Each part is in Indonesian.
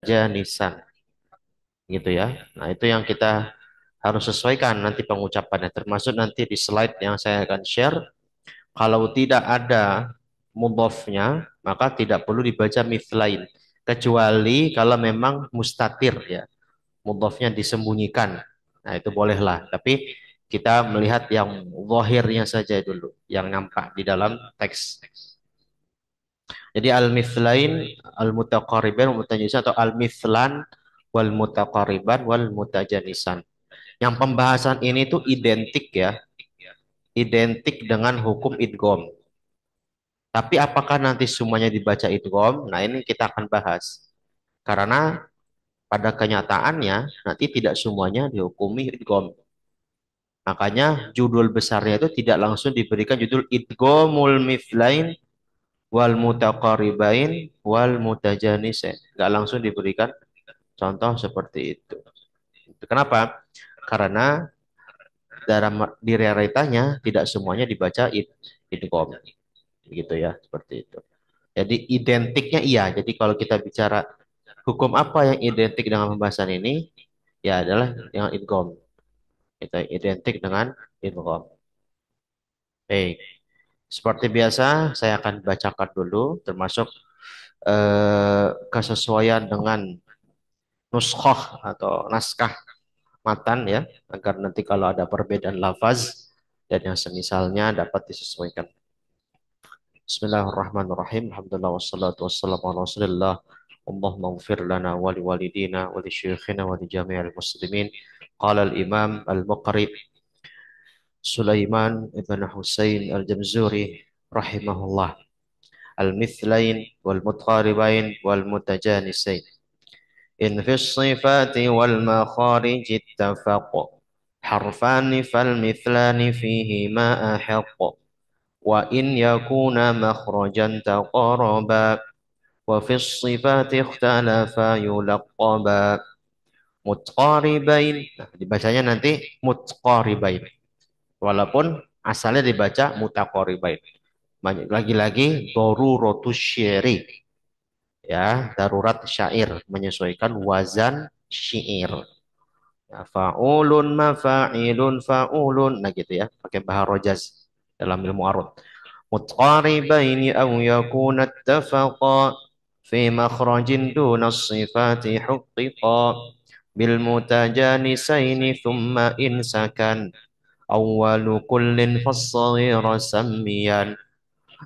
janisan gitu ya. Nah, itu yang kita harus sesuaikan nanti pengucapannya, termasuk nanti di slide yang saya akan share. Kalau tidak ada mudhofnya, maka tidak perlu dibaca mithlain. Kecuali kalau memang mustatir ya, mudhofnya disembunyikan. Nah, itu bolehlah. Tapi kita melihat yang zahirnya saja dulu, yang nampak di dalam teks. Jadi al-mithlain, al-mutaqariban, mutajanisan atau al-mithlan wal mutaqariban wal mutajanisan. Yang pembahasan ini tuh identik ya, identik dengan hukum idgham. Tapi apakah nanti semuanya dibaca idgham? Nah, ini kita akan bahas. Karena pada kenyataannya nanti tidak semuanya dihukumi idgham. Makanya judul besarnya itu tidak langsung diberikan judul idghamul mithlain wal mutaqaribain wal mutajanisain. Nggak langsung diberikan contoh seperti itu. Kenapa? Karena dalam di realitanya tidak semuanya dibaca idgham gitu ya, seperti itu. Jadi identiknya iya. Jadi kalau kita bicara hukum apa yang identik dengan pembahasan ini, ya adalah yang idgham. Itu identik dengan idgham. Baik. Seperti biasa, saya akan bacakan dulu termasuk kesesuaian dengan nuskhah atau naskah matan ya, agar nanti kalau ada perbedaan lafaz dan yang semisalnya dapat disesuaikan. Bismillahirrahmanirrahim. Alhamdulillah wassalatu wassalamu ala Rasulillah. Allahumma ighfir lana wa liwalidina wa li syuyukhina wa li jami'il muslimin. Qala al-Imam al-Muqri Sulaiman ibn Husain al-Jamzuri rahimahullah. Al-mithlain wal mutqaribain wal mutajanisain. إن في الصفات والمخارج اتفق حرفان فالمثلان فيهما أحق وإن يكون مخرجا تقاربا وفي الصفات اختلفا يلقبا متقاربين. Nah, dibacanya nanti mutqaribain walaupun asalnya dibaca mutaqaribain. Lagi-lagi daruratus syiri ya, darurat syair menyesuaikan wazan syair. Ya, fa'ulun mafa'ilun fa'ulun. Nah gitu ya, pakai bahasa rojaz dalam ilmu arud. Mutqaribaini aw yakuna ittafaqa fi makhrajin duna sifati hukkiqa bil mutajanisaini thumma in sakan awwalu kullin fas-saghira sammiyan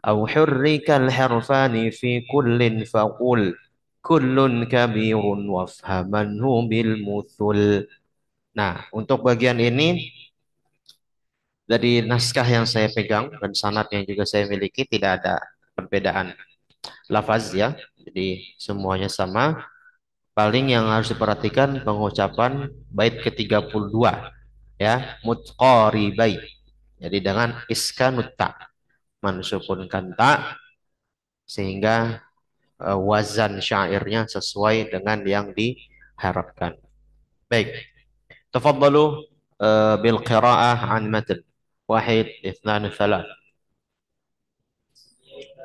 aw hurrika al-harfani fi kullin faqul kullun kabirun wafhamanhu bil muthul. Nah, untuk bagian ini dari naskah yang saya pegang dan sanad yang juga saya miliki tidak ada perbedaan lafaz ya. Jadi semuanya sama. Paling yang harus diperhatikan pengucapan bait ke-32 ya, mutqaribai. Jadi dengan iskanut ta, mensukunkan ta sehingga wazan syairnya sesuai dengan yang diharapkan. Baik. تفضلوا بالقراءة عن متن واحد اثنان ثلاث.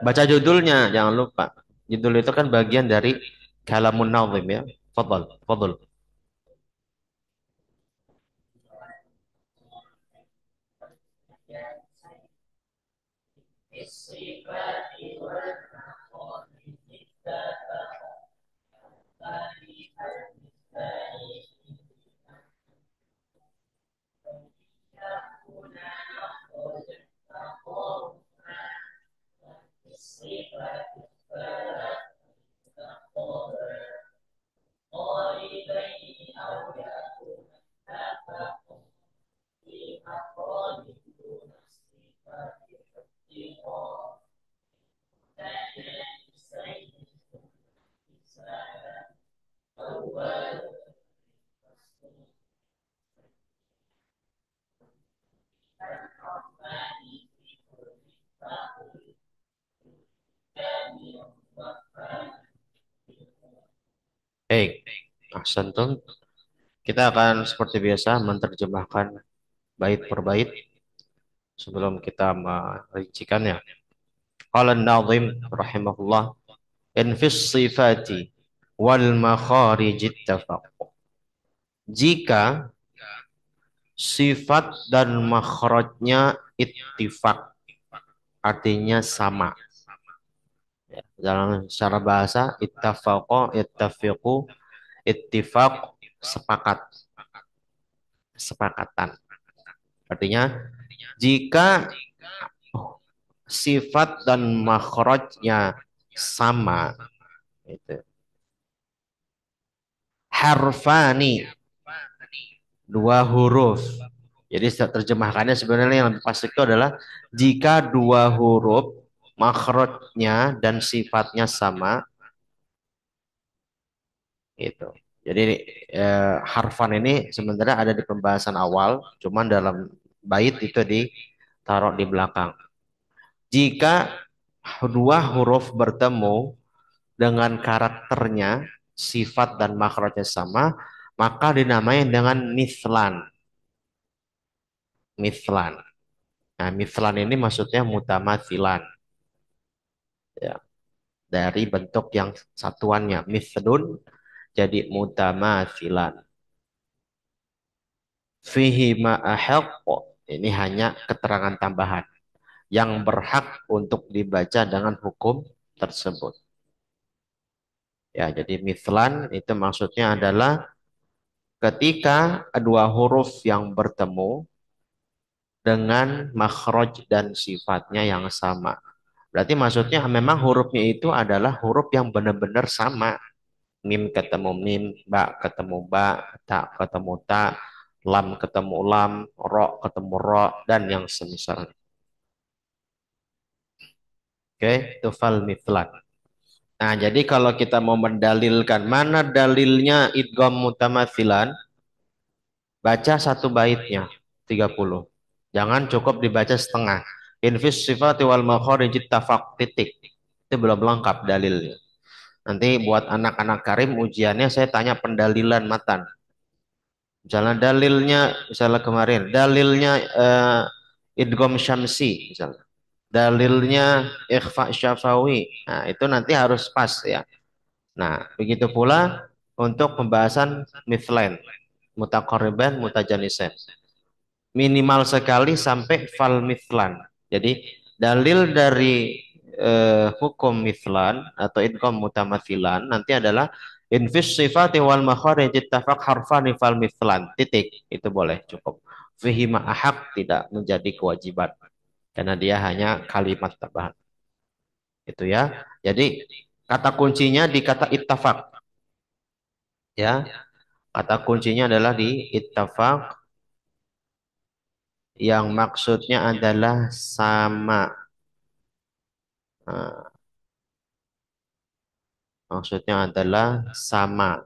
Baca judulnya, jangan lupa. Judul itu kan bagian dari kalamun nazim ya. Fadal, fadal. Baik, ahsantum. Kita akan seperti biasa menerjemahkan bait per bait sebelum kita merincikannya. Qala an-nazim rahimahullah, in fis sifati, wal makharijit tafaq. Jika sifat dan makhrajnya ittifaq, artinya sama. Ya, dalam secara bahasa ittafaqa, ittafiqu, ittifaq, sepakat, kesepakatan. Artinya jika sifat dan makhrajnya sama, itu harfani, dua huruf. Jadi terjemahkannya sebenarnya yang lebih pas itu adalah jika dua huruf makhrajnya dan sifatnya sama, itu. Jadi harfan ini sebenarnya ada di pembahasan awal, cuman dalam bait itu ditaruh di belakang. Jika dua huruf bertemu dengan karakternya, sifat dan makhrajnya sama, maka dinamai dengan mislan. Mislan. Nah, mislan ini maksudnya mutamatsilan, ya, dari bentuk yang satuannya. Mislun jadi mutamatsilan. Fihi ma'ahaq. Ini hanya keterangan tambahan yang berhak untuk dibaca dengan hukum tersebut. Ya, jadi mislan itu maksudnya adalah ketika dua huruf yang bertemu dengan makhraj dan sifatnya yang sama. Berarti maksudnya memang hurufnya itu adalah huruf yang benar-benar sama. Mim ketemu mim, ba ketemu ba, ta ketemu ta, lam ketemu lam, ro ketemu ro, dan yang semisal. Oke, itu fal mithlan. Nah, jadi kalau kita mau mendalilkan mana dalilnya idgham mutamatsilan, baca satu baitnya 30. Jangan cukup dibaca setengah. Infis sifati wal makharij tafaq titik. Itu belum lengkap dalilnya. Nanti buat anak-anak karim ujiannya saya tanya pendalilan matan. Misalnya dalilnya, misalnya kemarin, dalilnya idgham syamsi, misalnya. Dalilnya ikhfa syafawi. Nah, itu nanti harus pas ya. Nah, begitu pula untuk pembahasan mithlain, mutaqarriban, mutajanisan. Minimal sekali sampai fal mithlan. Jadi dalil dari hukum mithlan atau idgham mutamathilan nanti adalah infis sifati wal makharij ittafaq harfani fal mithlan. Titik. Itu boleh cukup. Fihi ma'ahak tidak menjadi kewajiban karena dia hanya kalimat tambahan. Itu ya. Jadi kata kuncinya di kata ittafaq ya. Kata kuncinya adalah di ittafaq yang maksudnya adalah sama. Nah, maksudnya adalah sama.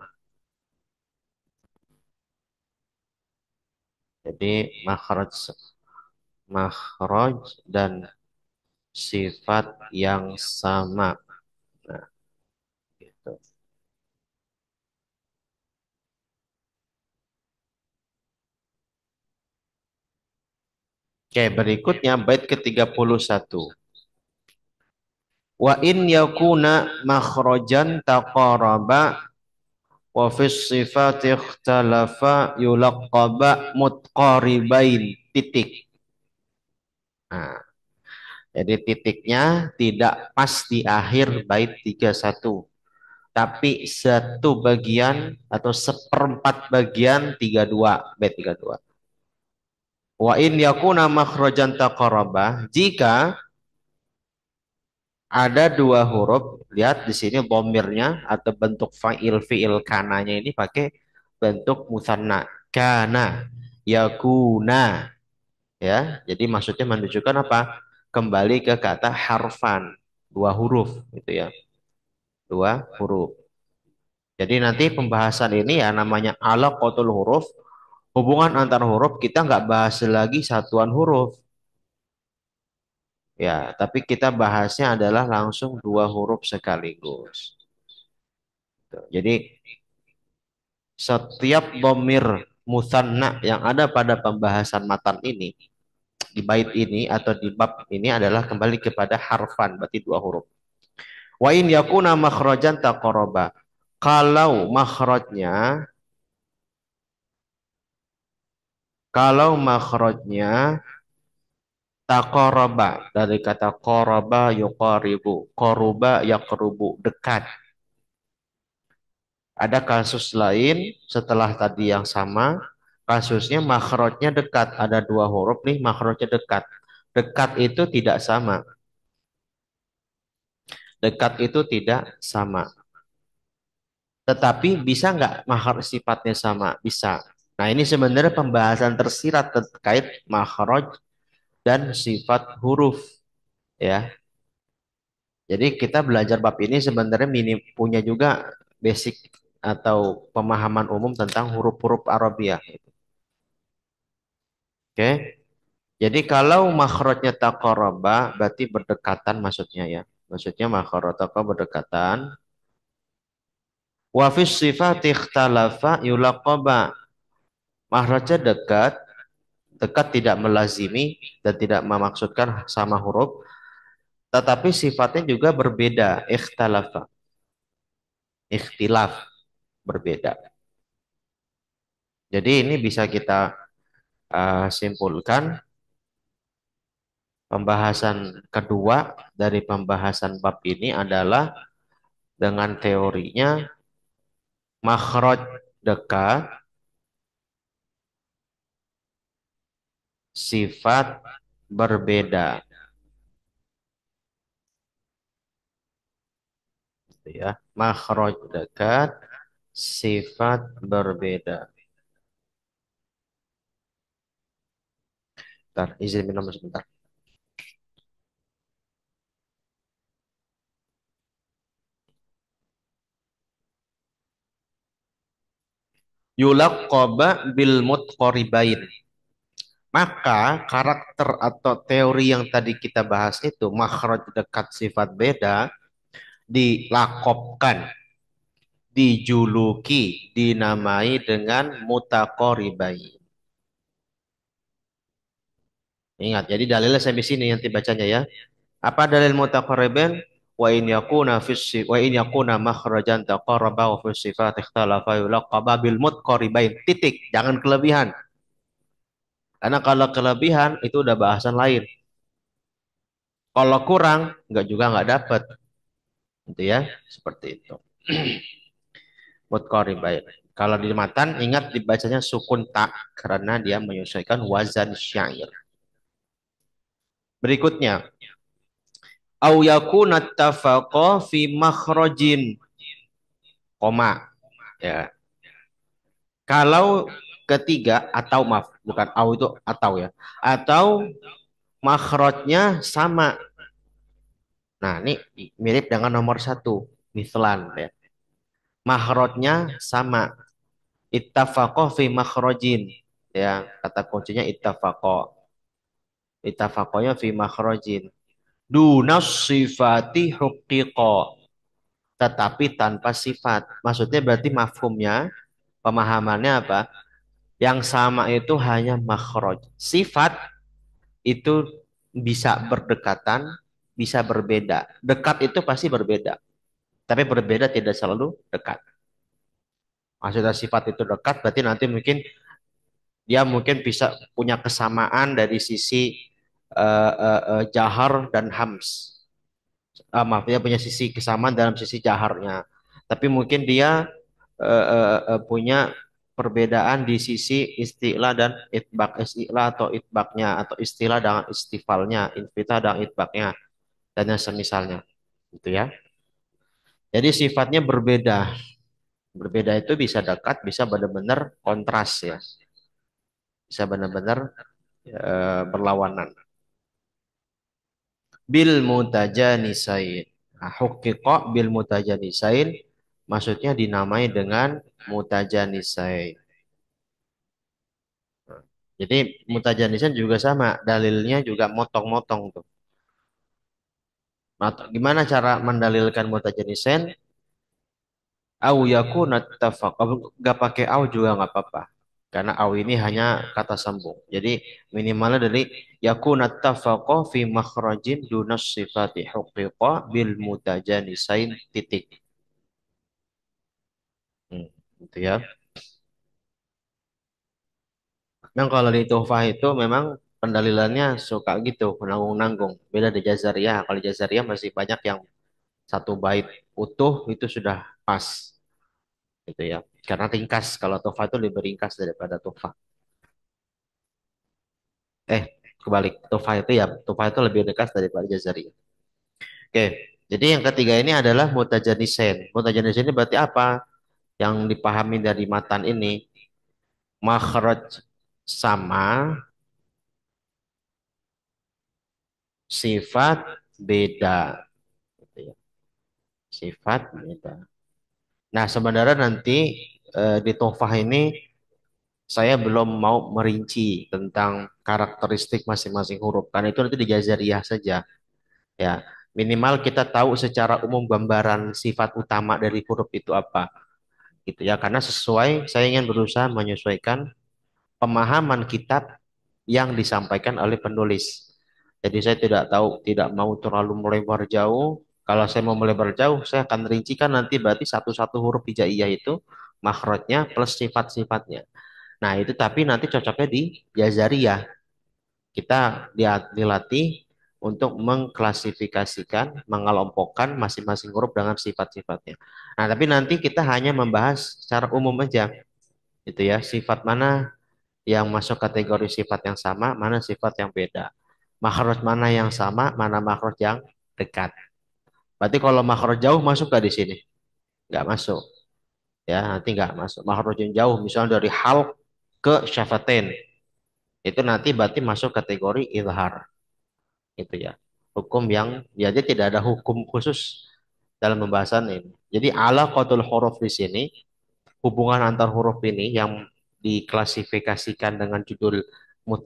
Jadi makhraj makhraj dan sifat yang sama. Nah, gitu. Oke, berikutnya bait ke-31. Wa in yakuna makhrajan taqaraba wa fis sifati ikhtalafa yulaqqaba mutqaribain titik. Nah, jadi titiknya tidak pas di akhir bait 31, tapi satu bagian atau seperempat bagian 32, bait 32. Wa in yakuna makhrajan taqaraba, jika ada dua huruf, lihat di sini bomirnya atau bentuk fa'il fi'il kananya ini pakai bentuk musanna. Kana, yakuna, ya. Jadi maksudnya menunjukkan apa? Kembali ke kata harfan, dua huruf gitu ya. Dua huruf. Jadi nanti pembahasan ini ya namanya alaqatul huruf, hubungan antar huruf kita nggak bahas lagi satuan huruf. Ya, tapi kita bahasnya adalah langsung dua huruf sekaligus. Tuh. Jadi setiap domir musanna yang ada pada pembahasan matan ini, di bait ini atau di bab ini adalah kembali kepada harfan, berarti dua huruf. Wa in yakuna makhrajan taqaraba. Kalau makhrajnya, kalau makhrajnya taqaraba dari kata qaraba yuqaribu, qaruba yaqrubu, dekat. Ada kasus lain setelah tadi yang sama, kasusnya makhrajnya dekat, ada dua huruf nih makhrajnya dekat. Dekat itu tidak sama. Dekat itu tidak sama. Tetapi bisa nggak makhraj sifatnya sama? Bisa. Nah, ini sebenarnya pembahasan tersirat terkait makhraj dan sifat huruf ya. Jadi kita belajar bab ini sebenarnya minim punya juga basic atau pemahaman umum tentang huruf-huruf Arabiah. Oke. Jadi kalau makhrajnya taqaraba berarti berdekatan maksudnya ya. Maksudnya makhraj taqaraba berdekatan. Wa fis sifati ikhtalafa yulaqaba. Makhrajnya dekat, dekat tidak melazimi dan tidak memaksudkan sama huruf, tetapi sifatnya juga berbeda, ikhtalafa, ikhtilaf, berbeda. Jadi ini bisa kita simpulkan pembahasan kedua dari pembahasan bab ini adalah dengan teorinya makhraj dekat, sifat berbeda, gitu ya. Makhraj dekat, sifat berbeda. Bentar, izin minum sebentar. Yulaqaba bil mutqaribain. Maka karakter atau teori yang tadi kita bahas itu makhraj dekat sifat beda dilakopkan, dijuluki, dinamai dengan mutaqaribain. Ingat, jadi dalilnya sampai sini nanti bacanya ya. Apa dalil mutaqaribain? Wa in yakuna makhrajan taqarraba wa fi sifat ikhtalafa yulaqaba bil mutqaribain. Titik, jangan kelebihan. Karena kalau kelebihan itu udah bahasan lain. Kalau kurang, nggak juga nggak dapat, gitu ya, seperti itu. Mutqaribain. Kalau di matan ingat dibacanya sukun tak karena dia menyesuaikan wazan syair. Berikutnya, au yakuna tafaqa fi makhrajin, koma ya. Kalau ketiga atau maaf, bukan au itu atau ya. Atau makhrajnya sama. Nah, ini mirip dengan nomor satu, mislan ya. Makhrajnya sama. Ittafaqo fi makhrajin. Ya, kata kuncinya ittafaqo. Ittafaqonya fi makhrajin. Dunas sifati huqiqo. Tetapi tanpa sifat. Maksudnya berarti mafhumnya, pemahamannya apa? Yang sama itu hanya makhraj. Sifat itu bisa berdekatan, bisa berbeda. Dekat itu pasti berbeda. Tapi berbeda tidak selalu dekat. Maksudnya sifat itu dekat berarti nanti mungkin dia mungkin bisa punya kesamaan dari sisi jahar dan hams. Maaf, dia punya sisi kesamaan dalam sisi jaharnya. Tapi mungkin dia punya perbedaan di sisi istilah dan itbak, istilah atau itbaknya, atau istilah dengan istifalnya, infita dan itbaknya, dan yang semisalnya. Gitu ya. Jadi sifatnya berbeda. Berbeda itu bisa dekat, bisa benar-benar kontras ya. Bisa benar-benar berlawanan. Bil mutajanisain. Nah, huqiqa bil mutajanisain maksudnya dinamai dengan mutajanisain. Nah, jadi mutajanisain juga sama, dalilnya juga motong-motong tuh. Nah, gimana cara mendalilkan mutajanisain? Au yakuna tafaq. Gak pakai au juga nggak apa-apa. Karena au ini hanya kata sambung. Jadi minimalnya dari yakuna tafaqa fi makhrajin dunas sifati huqiqa bil mutajanisain titik. gitu ya. Memang kalau di Tuhfah itu memang pendalilannya suka gitu, nanggung-nanggung. Beda di Jazariyah. Kalau di Jazariyah masih banyak yang satu bait utuh itu sudah pas gitu ya. Karena ringkas, kalau Tuhfah itu lebih ringkas daripada Tuhfah. Eh, kebalik. Tuhfah itu lebih ringkas daripada Jazariyah. Oke. Jadi yang ketiga ini adalah mutajanisen. Mutajanisen ini berarti apa? Yang dipahami dari matan ini, makhraj sama, sifat beda. Gitu ya. Sifat beda. Nah, sebenarnya nanti di Tofah ini saya belum mau merinci tentang karakteristik masing-masing huruf. Karena itu nanti di Jazariyah saja. Ya, minimal kita tahu secara umum gambaran sifat utama dari huruf itu apa. Gitu ya, karena saya ingin berusaha menyesuaikan pemahaman kitab yang disampaikan oleh penulis. Jadi saya tidak mau terlalu melebar jauh. Kalau saya mau melebar jauh, saya akan rincikan nanti berarti satu-satu huruf hijaiyah itu makhrajnya plus sifat-sifatnya. Nah, itu tapi nanti cocoknya di Jazariyah. Dilatih untuk mengklasifikasikan, mengelompokkan masing-masing huruf dengan sifat-sifatnya. Nah, tapi nanti kita hanya membahas secara umum aja, gitu ya. Sifat mana yang masuk kategori sifat yang sama, mana sifat yang beda. Makhraj mana yang sama, mana makhraj yang dekat. Berarti kalau makhraj jauh masuk gak di sini? Nggak masuk. Ya, nanti nggak masuk. Makhraj yang jauh, misalnya dari halq ke syafatain. Itu nanti berarti masuk kategori izhar. Itu ya. Hukum yang, ya dia tidak ada hukum khusus dalam pembahasan ini. Jadi ala qatul huruf di sini, hubungan antar huruf ini yang diklasifikasikan dengan judul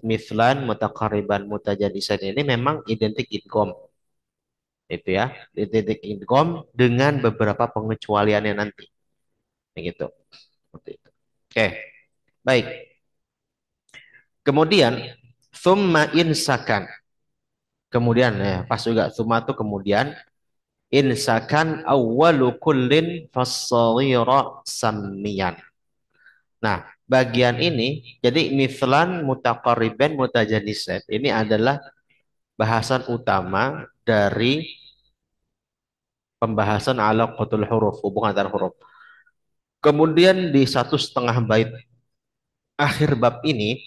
mithlan, mutakariban, mutajanisan ini memang identik idgham. Itu ya, identik idgham dengan beberapa pengecualiannya nanti. Begitu. Seperti itu. Oke, baik. Kemudian thumma insakan. Kemudian ya, pas juga thumma itu kemudian insakan awwalu kullin fassarira sammiyan. Nah, bagian ini jadi mithlan mutaqarriban mutajanisan ini adalah bahasan utama dari pembahasan alaqatul huruf, hubungan antar huruf. Kemudian di 1,5 bait akhir bab ini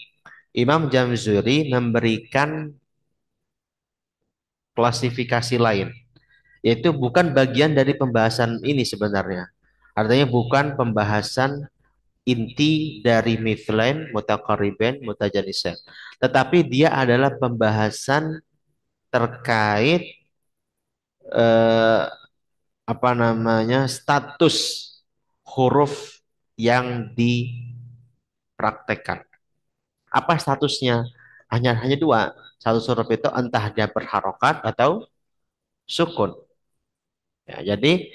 Imam Jamzuri memberikan klasifikasi lain, yaitu bukan bagian dari pembahasan ini sebenarnya. Artinya bukan pembahasan inti dari mithlain, mutaqarriban, mutajanisan. Tetapi dia adalah pembahasan terkait eh, apa namanya status huruf yang dipraktekkan. Apa statusnya? Hanya hanya dua. Satu huruf itu entah dia berharokat atau sukun. Ya, jadi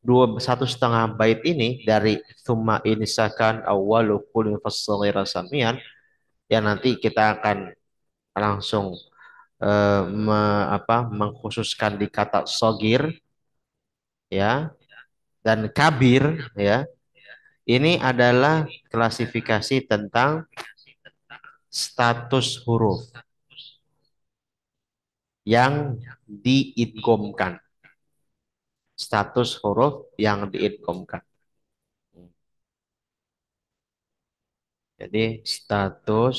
1,5 bait ini dari summa inisakan awwalu kulli fassaghira samian ya nanti kita akan langsung mengkhususkan di kata sogir ya dan kabir ya. Ini adalah klasifikasi tentang status huruf yang diidghamkan. Status huruf yang diidghamkan. Jadi status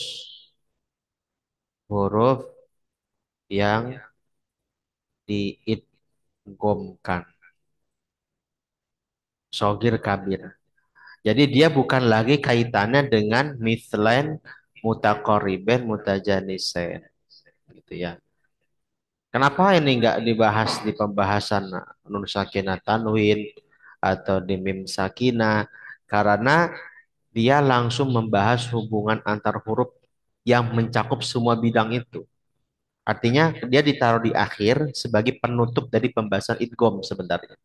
huruf yang diidghamkan. Sogir kabir. Jadi dia bukan lagi kaitannya dengan mithlain, mutakoriben, mutajanisen. Gitu ya. Kenapa ini nggak dibahas di pembahasan nun sakinah tanwin atau di mim sakinah? Karena dia langsung membahas hubungan antar huruf yang mencakup semua bidang itu. Artinya dia ditaruh di akhir sebagai penutup dari pembahasan idgham sebenarnya.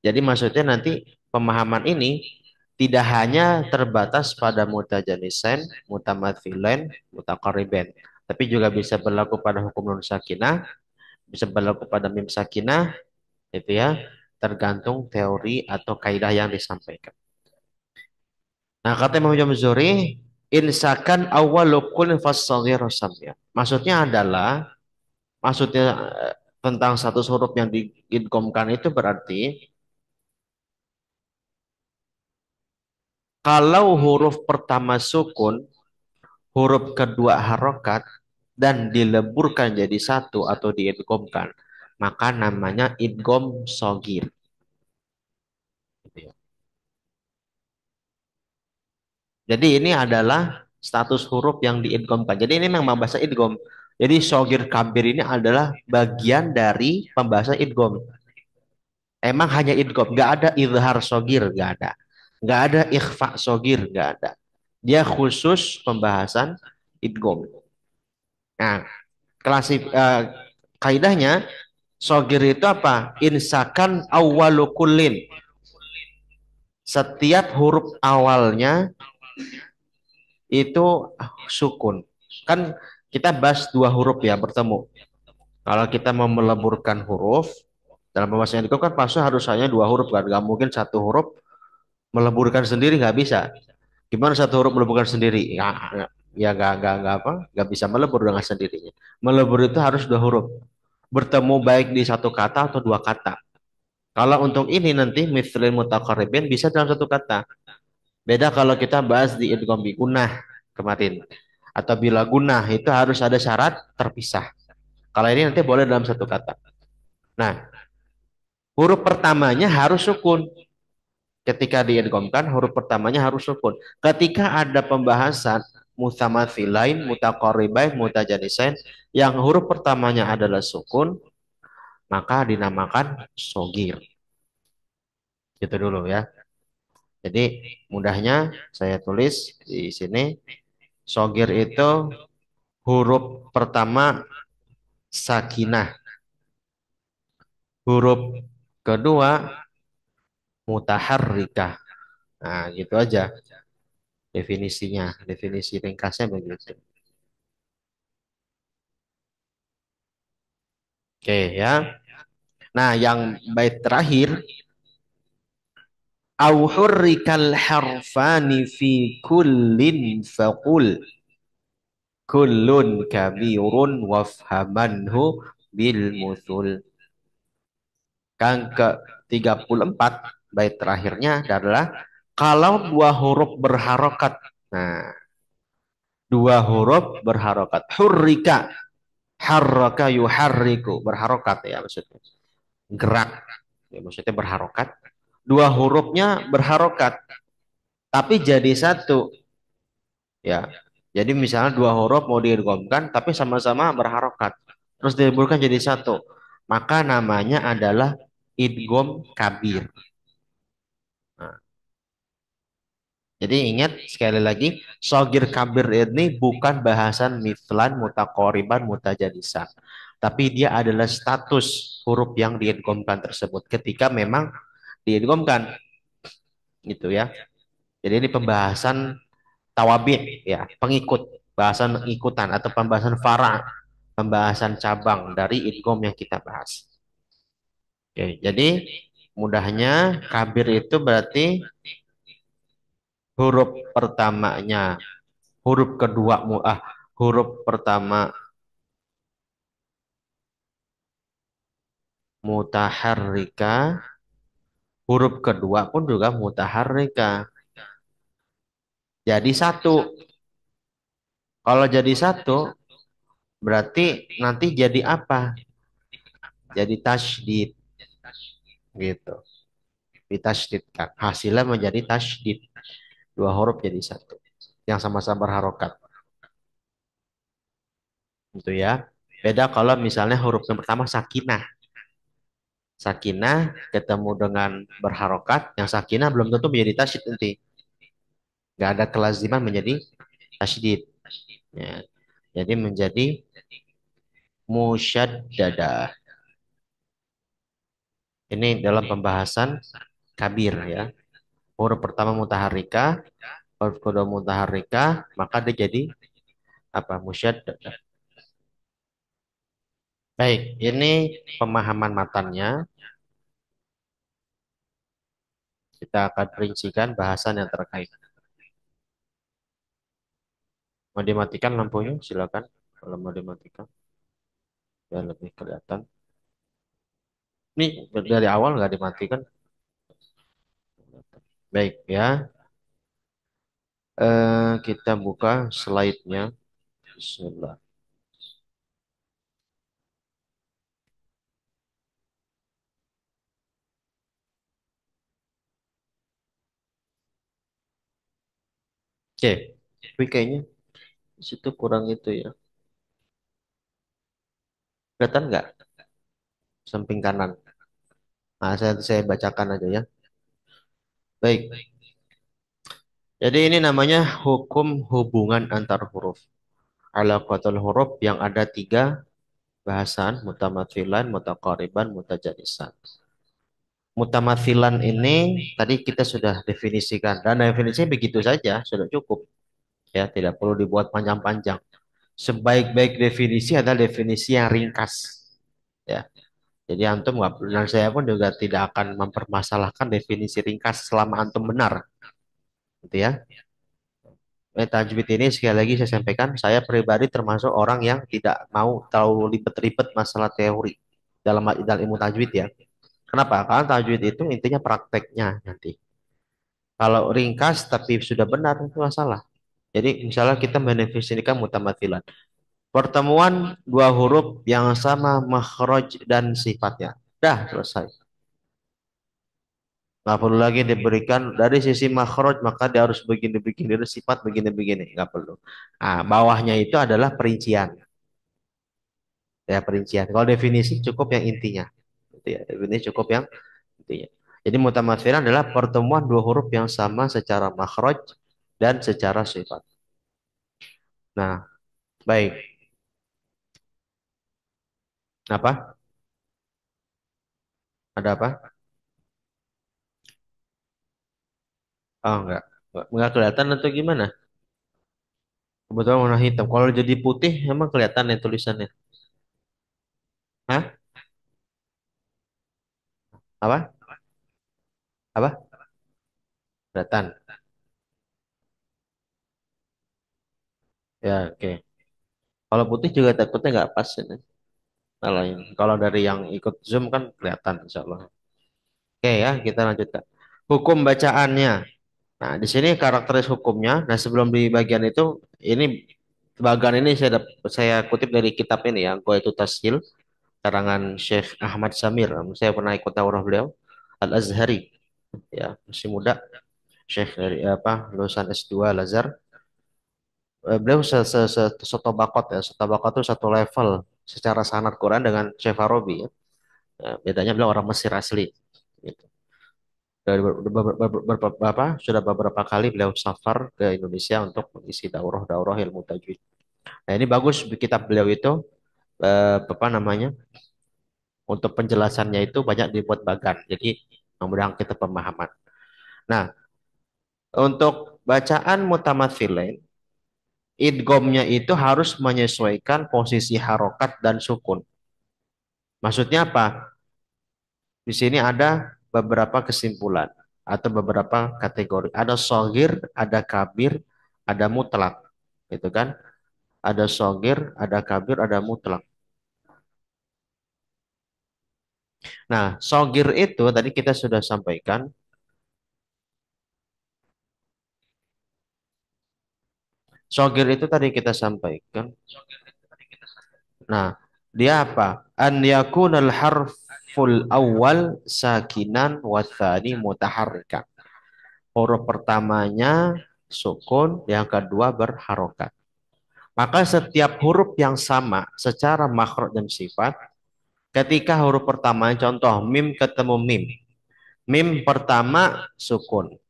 Jadi maksudnya nanti pemahaman ini tidak hanya terbatas pada mutajanisen, mutamathilen, mutakariben, tapi juga bisa berlaku pada hukum nun sakinah, bisa berlaku pada mim sakinah, itu ya, tergantung teori atau kaidah yang disampaikan. Nah, kata Imam Jamzuri, insakan awwalukul fasaghiru samya. Maksudnya tentang satu huruf yang diidghamkan itu berarti kalau huruf pertama sukun, huruf kedua harokat, dan dileburkan jadi satu atau diidghamkan, maka namanya idgham shogir. Gitu ya. Jadi ini adalah status huruf yang diidghamkan. Jadi ini memang bahasa idgham. Jadi shogir kabir ini adalah bagian dari pembahasan idgham. Emang hanya idgham, nggak ada izhar shogir, nggak ada. Nggak ada ikhfa shogir, nggak ada. Dia khusus pembahasan idgham. Nah, klasik kaidahnya shogir itu apa? Insakan awwalukullin. Setiap huruf awalnya itu sukun. Kan kita bahas dua huruf ya bertemu. Kalau kita mau meleburkan huruf dalam pembahasan itu kan pasti harus hanya dua huruf kan. Gak mungkin satu huruf meleburkan sendiri nggak bisa. Gimana satu huruf meleburkan sendiri? Ya, ya nggak apa, nggak bisa melebur dengan sendirinya. Melebur itu harus dua huruf. Bertemu baik di satu kata atau dua kata. Kalau untuk ini nanti mithlil mutaqarribin bisa dalam satu kata. Beda kalau kita bahas di idgham bi gunah kemarin. Atau bila gunah itu harus ada syarat terpisah. Kalau ini nanti boleh dalam satu kata. Nah, huruf pertamanya harus sukun. Ketika diidghamkan, huruf pertamanya harus sukun. Ketika ada pembahasan mutamatsilain, mutaqarribain, mutajanisain, yang huruf pertamanya adalah sukun, maka dinamakan sogir. Gitu dulu ya. Jadi mudahnya saya tulis di sini, sogir itu huruf pertama sakinah, huruf kedua mutaharrikah. Nah, gitu aja definisinya. Definisi ringkasnya begitu. Oke ya. Nah, yang bait terakhir, au hurrikal harfani fi kullin faqul kullun kabirun wafhamanhu bil musul. Yang ke 34 bait terakhirnya adalah kalau dua huruf berharokat. Nah, dua huruf berharokat. Hurrika, harraka yuharriku, berharokat ya maksudnya. Gerak. Ya, maksudnya berharokat. Dua hurufnya berharokat, tapi jadi satu. Ya, jadi misalnya dua huruf mau diidghamkan, tapi sama-sama berharokat. Terus diliburkan jadi satu. Maka namanya adalah idgham kabir. Nah, jadi ingat sekali lagi, sogir kabir ini bukan bahasan mithlan, mutakoriban, mutajadisan. Tapi dia adalah status huruf yang diidghamkan tersebut ketika memang diidghamkan gitu ya. Jadi ini pembahasan tawabi ya, pengikut, bahasan ikutan atau pembahasan fara, pembahasan cabang dari idgham yang kita bahas. Oke, jadi mudahnya kabir itu berarti huruf pertamanya, huruf kedua huruf pertama mutaharrika, huruf kedua pun juga mutaharrika. Jadi satu. Kalau jadi satu, berarti nanti jadi apa? Jadi tasydid gitu. Ditasydidkan. Hasilnya menjadi tasydid. Dua huruf jadi satu. Yang sama-sama berharokat. Gitu ya. Beda kalau misalnya huruf yang pertama sakinah. Sakinah ketemu dengan berharokat. Yang sakinah belum tentu menjadi tasydid nanti. Nggak ada kelaziman menjadi tasydid. Ya. Jadi menjadi musyaddadah. Ini dalam pembahasan kabir ya. Huruf pertama mutaharrika, huruf kedua mutaharrika, maka dia jadi apa? Musyaddadah. Baik, ini pemahaman matanya. Kita akan perincikan bahasan yang terkait. Mau dimatikan lampunya? Silakan. Kalau mau dimatikan, biar lebih kelihatan. Ini dari awal nggak dimatikan. Baik ya. Kita buka slide-nya. Bismillah. Oke, tapi kayaknya di situ kurang itu ya. Kelihatan nggak? Samping kanan. Nah, saya bacakan aja ya. Baik. Jadi ini namanya hukum hubungan antar huruf. Alaqatul huruf yang ada tiga bahasan, mutamathilan, mutaqariban, mutajanisan. Mutamathilan ini tadi kita sudah definisikan dan definisinya begitu saja, sudah cukup ya, tidak perlu dibuat panjang-panjang. Sebaik-baik definisi adalah definisi yang ringkas ya. Jadi antum nggak dan saya pun juga tidak akan mempermasalahkan definisi ringkas selama antum benar, gitu ya. Tajwid ini sekali lagi saya sampaikan, saya pribadi termasuk orang yang tidak mau terlalu ribet-ribet masalah teori dalam ilmu tajwid ya. Kenapa? Karena tajwid itu intinya prakteknya nanti. Kalau ringkas tapi sudah benar itu masalah. Jadi misalnya kita mendefinisikan mutamathilan. Pertemuan dua huruf yang sama makhraj dan sifatnya. Dah selesai. Nggak perlu lagi diberikan dari sisi makhraj maka dia harus begini-begini, dari sifat begini-begini. Nggak perlu. Nah, bawahnya itu adalah perincian. Ya, perincian. Kalau definisi cukup yang intinya. Gitu ya. Definisi cukup yang intinya. Jadi mutamathilan adalah pertemuan dua huruf yang sama secara makhraj dan secara sifat. Nah, baik. Apa? Ada apa? Oh, enggak kelihatan atau gimana? Kebetulan warna hitam. Kalau jadi putih, emang kelihatan ya tulisannya. Hah? Apa? Apa? Kelihatan. Ya, oke. Kalau putih juga takutnya nggak pas ini. Kalau dari yang ikut Zoom kan kelihatan, insya Allah. Oke ya, kita lanjutkan. Hukum bacaannya. Nah, di sini karakteris hukumnya. Nah, sebelum di bagian itu, ini bagian ini saya kutip dari kitab ini ya, Ghaitu Tashil, karangan Syekh Ahmad Samir. Saya pernah ikut daurah beliau, Al-Azhari, ya masih muda, Syekh dari apa, lulusan S2 Al-Azhar. Beliau setobakot ya, setobakot itu satu level secara sanad Quran dengan Syekh Farabi ya. Bedanya beliau orang Mesir asli. Gitu. Dari sudah beberapa kali beliau safar ke Indonesia untuk mengisi daurah-daurah ilmu tajwid. Nah, ini bagus di kitab beliau itu apa namanya? Untuk penjelasannya itu banyak dibuat bagan. Jadi memudahkan kita pemahaman. Nah, untuk bacaan mutamatsilain, idghamnya itu harus menyesuaikan posisi harokat dan sukun. Maksudnya apa? Di sini ada beberapa kesimpulan atau beberapa kategori. Ada sogir, ada kabir, ada mutlak. Gitu kan? Ada sogir, ada kabir, ada mutlak. Nah, sogir itu tadi kita sudah sampaikan. Sogir itu tadi kita sampaikan. Nah, dia apa? An yakunal harful awal sakinan wa tsani mutaharrikan. Huruf pertamanya sukun, yang kedua berharokat. Maka setiap huruf yang sama secara makhraj dan sifat, ketika huruf pertama, contoh mim ketemu mim. Mim pertama sukun,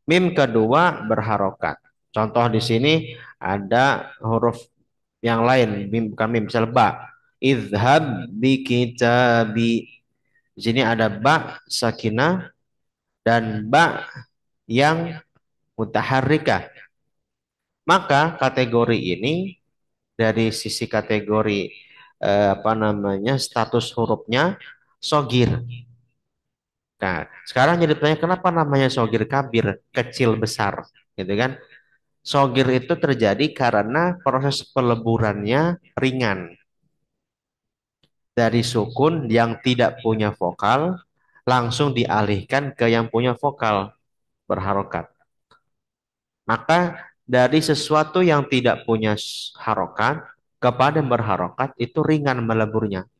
mim kedua berharokat. Contoh di sini ada huruf yang lain, mim bukan mim, misal ba. Izhab bi kitabi. Di sini ada ba sakinah dan ba yang mutaharrikah. Maka kategori ini dari sisi kategori apa namanya status hurufnya sogir. Nah, sekarang jadi tanya kenapa namanya sogir kabir, kecil besar, gitu kan? Sogir itu terjadi karena proses peleburannya ringan. Dari sukun yang tidak punya vokal, langsung dialihkan ke yang punya vokal, berharokat. Maka dari sesuatu yang tidak punya harokat, kepada berharokat itu ringan meleburnya.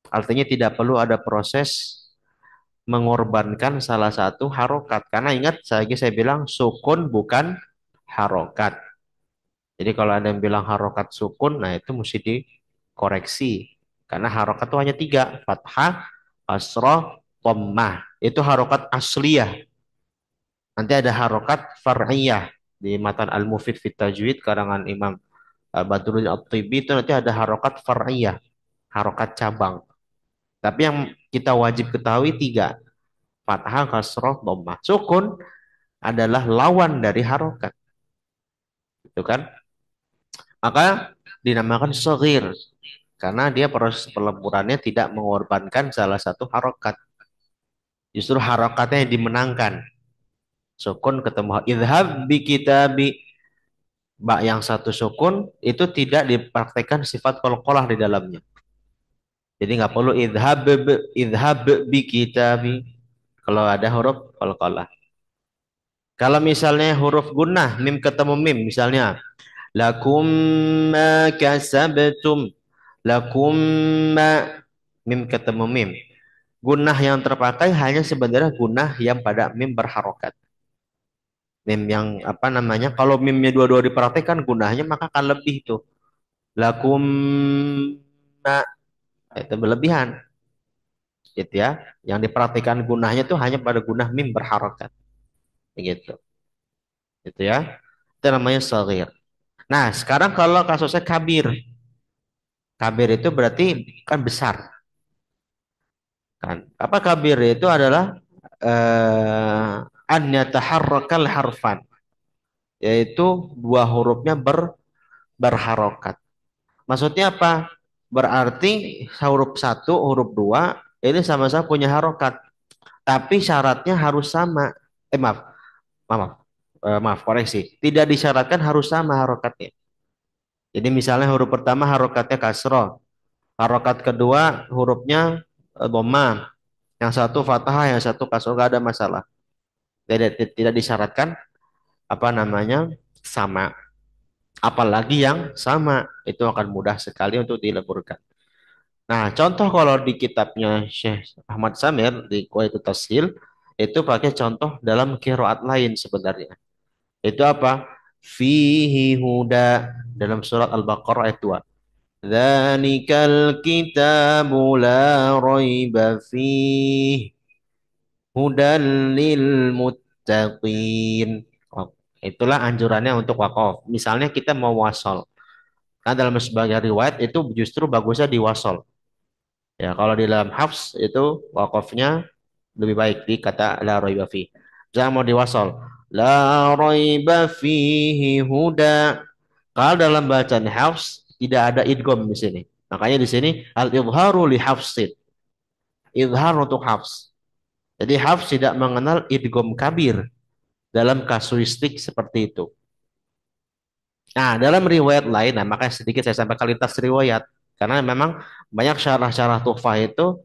Artinya tidak perlu ada proses mengorbankan salah satu harokat. Karena ingat, saya bilang sukun bukan harokat. Jadi kalau ada yang bilang harokat sukun, nah itu mesti dikoreksi. Karena harokat itu hanya tiga, fathah, kasroh, dhammah. Itu harokat asliyah. Nanti ada harokat far'iyah di matan Al-Mufid fit Tajwid karangan Imam Badruddin At-Tibi itu nanti ada harokat far'iyah, harokat cabang. Tapi yang kita wajib ketahui tiga, fathah, kasroh, dhammah. Sukun adalah lawan dari harokat, itu kan? Maka dinamakan shaghir karena dia proses peleburannya tidak mengorbankan salah satu harokat. Justru harokatnya yang dimenangkan. Sukun ketemu idhab bi kitabi, bak yang satu sukun itu tidak dipraktekkan sifat qalqalah di dalamnya. Jadi nggak perlu idhab bi kitabi kalau ada huruf qalqalah. Kalau misalnya huruf gunnah mim ketemu mim misalnya lakum ma kasabtum, lakum ma, mim ketemu mim. Gunnah yang terpakai hanya sebenarnya gunnah yang pada mim berharokat. Mim yang apa namanya? Kalau mimnya dua-dua diperhatikan gunnahnya maka akan lebih itu. Lakum ma, itu berlebihan gitu ya. Yang diperhatikan gunnahnya itu hanya pada gunnah mim berharokat. Begitu. Gitu ya. Itu namanya shaghir. Nah, sekarang kalau kasusnya kabir. Kabir itu berarti kan besar kan. Apa kabir itu adalah an yataharrakal harfan, yaitu dua hurufnya berharokat. Maksudnya apa? Berarti huruf satu, huruf dua ini sama-sama punya harokat, tapi syaratnya harus sama. Maaf, maaf, maaf, koreksi. Tidak disyaratkan harus sama harokatnya. Jadi misalnya huruf pertama harokatnya kasroh, harokat kedua hurufnya dhammah, yang satu fathah, yang satu kasroh, gak ada masalah. Tidak disyaratkan apa namanya sama. Apalagi yang sama itu akan mudah sekali untuk dileburkan. Nah, contoh kalau di kitabnya Syekh Ahmad Samir di Qawaidut Tashil itu pakai contoh dalam qiraat lain sebenarnya. Itu apa? Fihi huda dalam surat Al-Baqarah ayat 2. Dzalikal kitabu la raiba fihi hudan lil muttaqin. Oh, itulah anjurannya untuk wakaf. Misalnya kita mau wasol. Kan dalam sebagian riwayat itu justru bagusnya diwasol. Ya, kalau di dalam hafs itu wakafnya lebih baik di kata la raiba fi. Jangan mau diwasol. La raiba fihi huda. Kalau dalam bacaan hafs tidak ada idgham di sini. Makanya di sini al-idharu li hafsin. Idhar untuk hafs. Jadi hafs tidak mengenal idgham kabir dalam kasuistik seperti itu. Nah, dalam riwayat lain, nah makanya sedikit saya sampaikan lintas riwayat. Karena memang banyak syarah-syarah tuhfah itu,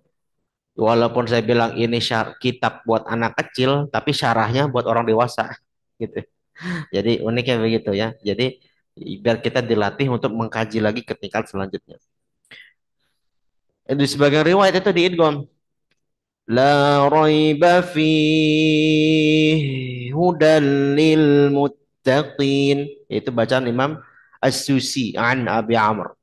walaupun saya bilang ini kitab buat anak kecil, tapi syarahnya buat orang dewasa. Gitu. Jadi uniknya begitu ya. Jadi biar kita dilatih untuk mengkaji lagi ke tingkat selanjutnya. Di sebagian riwayat itu diidgham. La raiba fih hudan lil muttaqin. Itu bacaan Imam As-Susi an Abi Amr.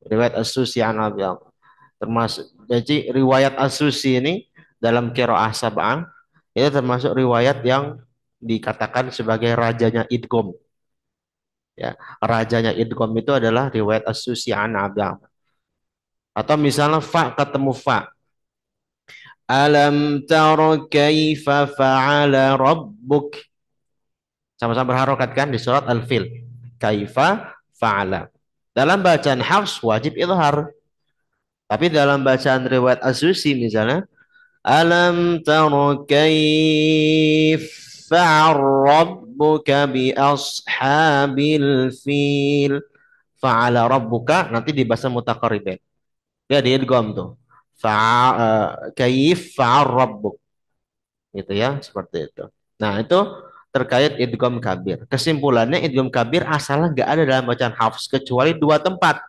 Riwayat As-Susi an Abi Amr. Termasuk jadi riwayat As-Susi ini dalam qiraah sab'ah itu termasuk riwayat yang dikatakan sebagai rajanya idgham ya. Rajanya idgham itu adalah riwayat As-Susi an Abi Amr. Atau misalnya fa ketemu fa. Alam tara kaifa fa'ala rabbuk. Sama-sama berharokat kan di surat Al-Fil. Kaifa fa'ala. Dalam bacaan Hafs wajib idhar. Tapi dalam bacaan riwayat Az-Zusi misalnya, alam tara kaifa fa'arabbuka bi ashabil fil. Fa'ala rabbuka nanti di bahasa mutaqarribin. Ya dia idgham tuh. Kaif fa'al rabbuk gitu ya, seperti itu. Nah, itu terkait idgham kabir. Kesimpulannya idgham kabir asalnya nggak ada dalam bacaan Hafs kecuali dua tempat.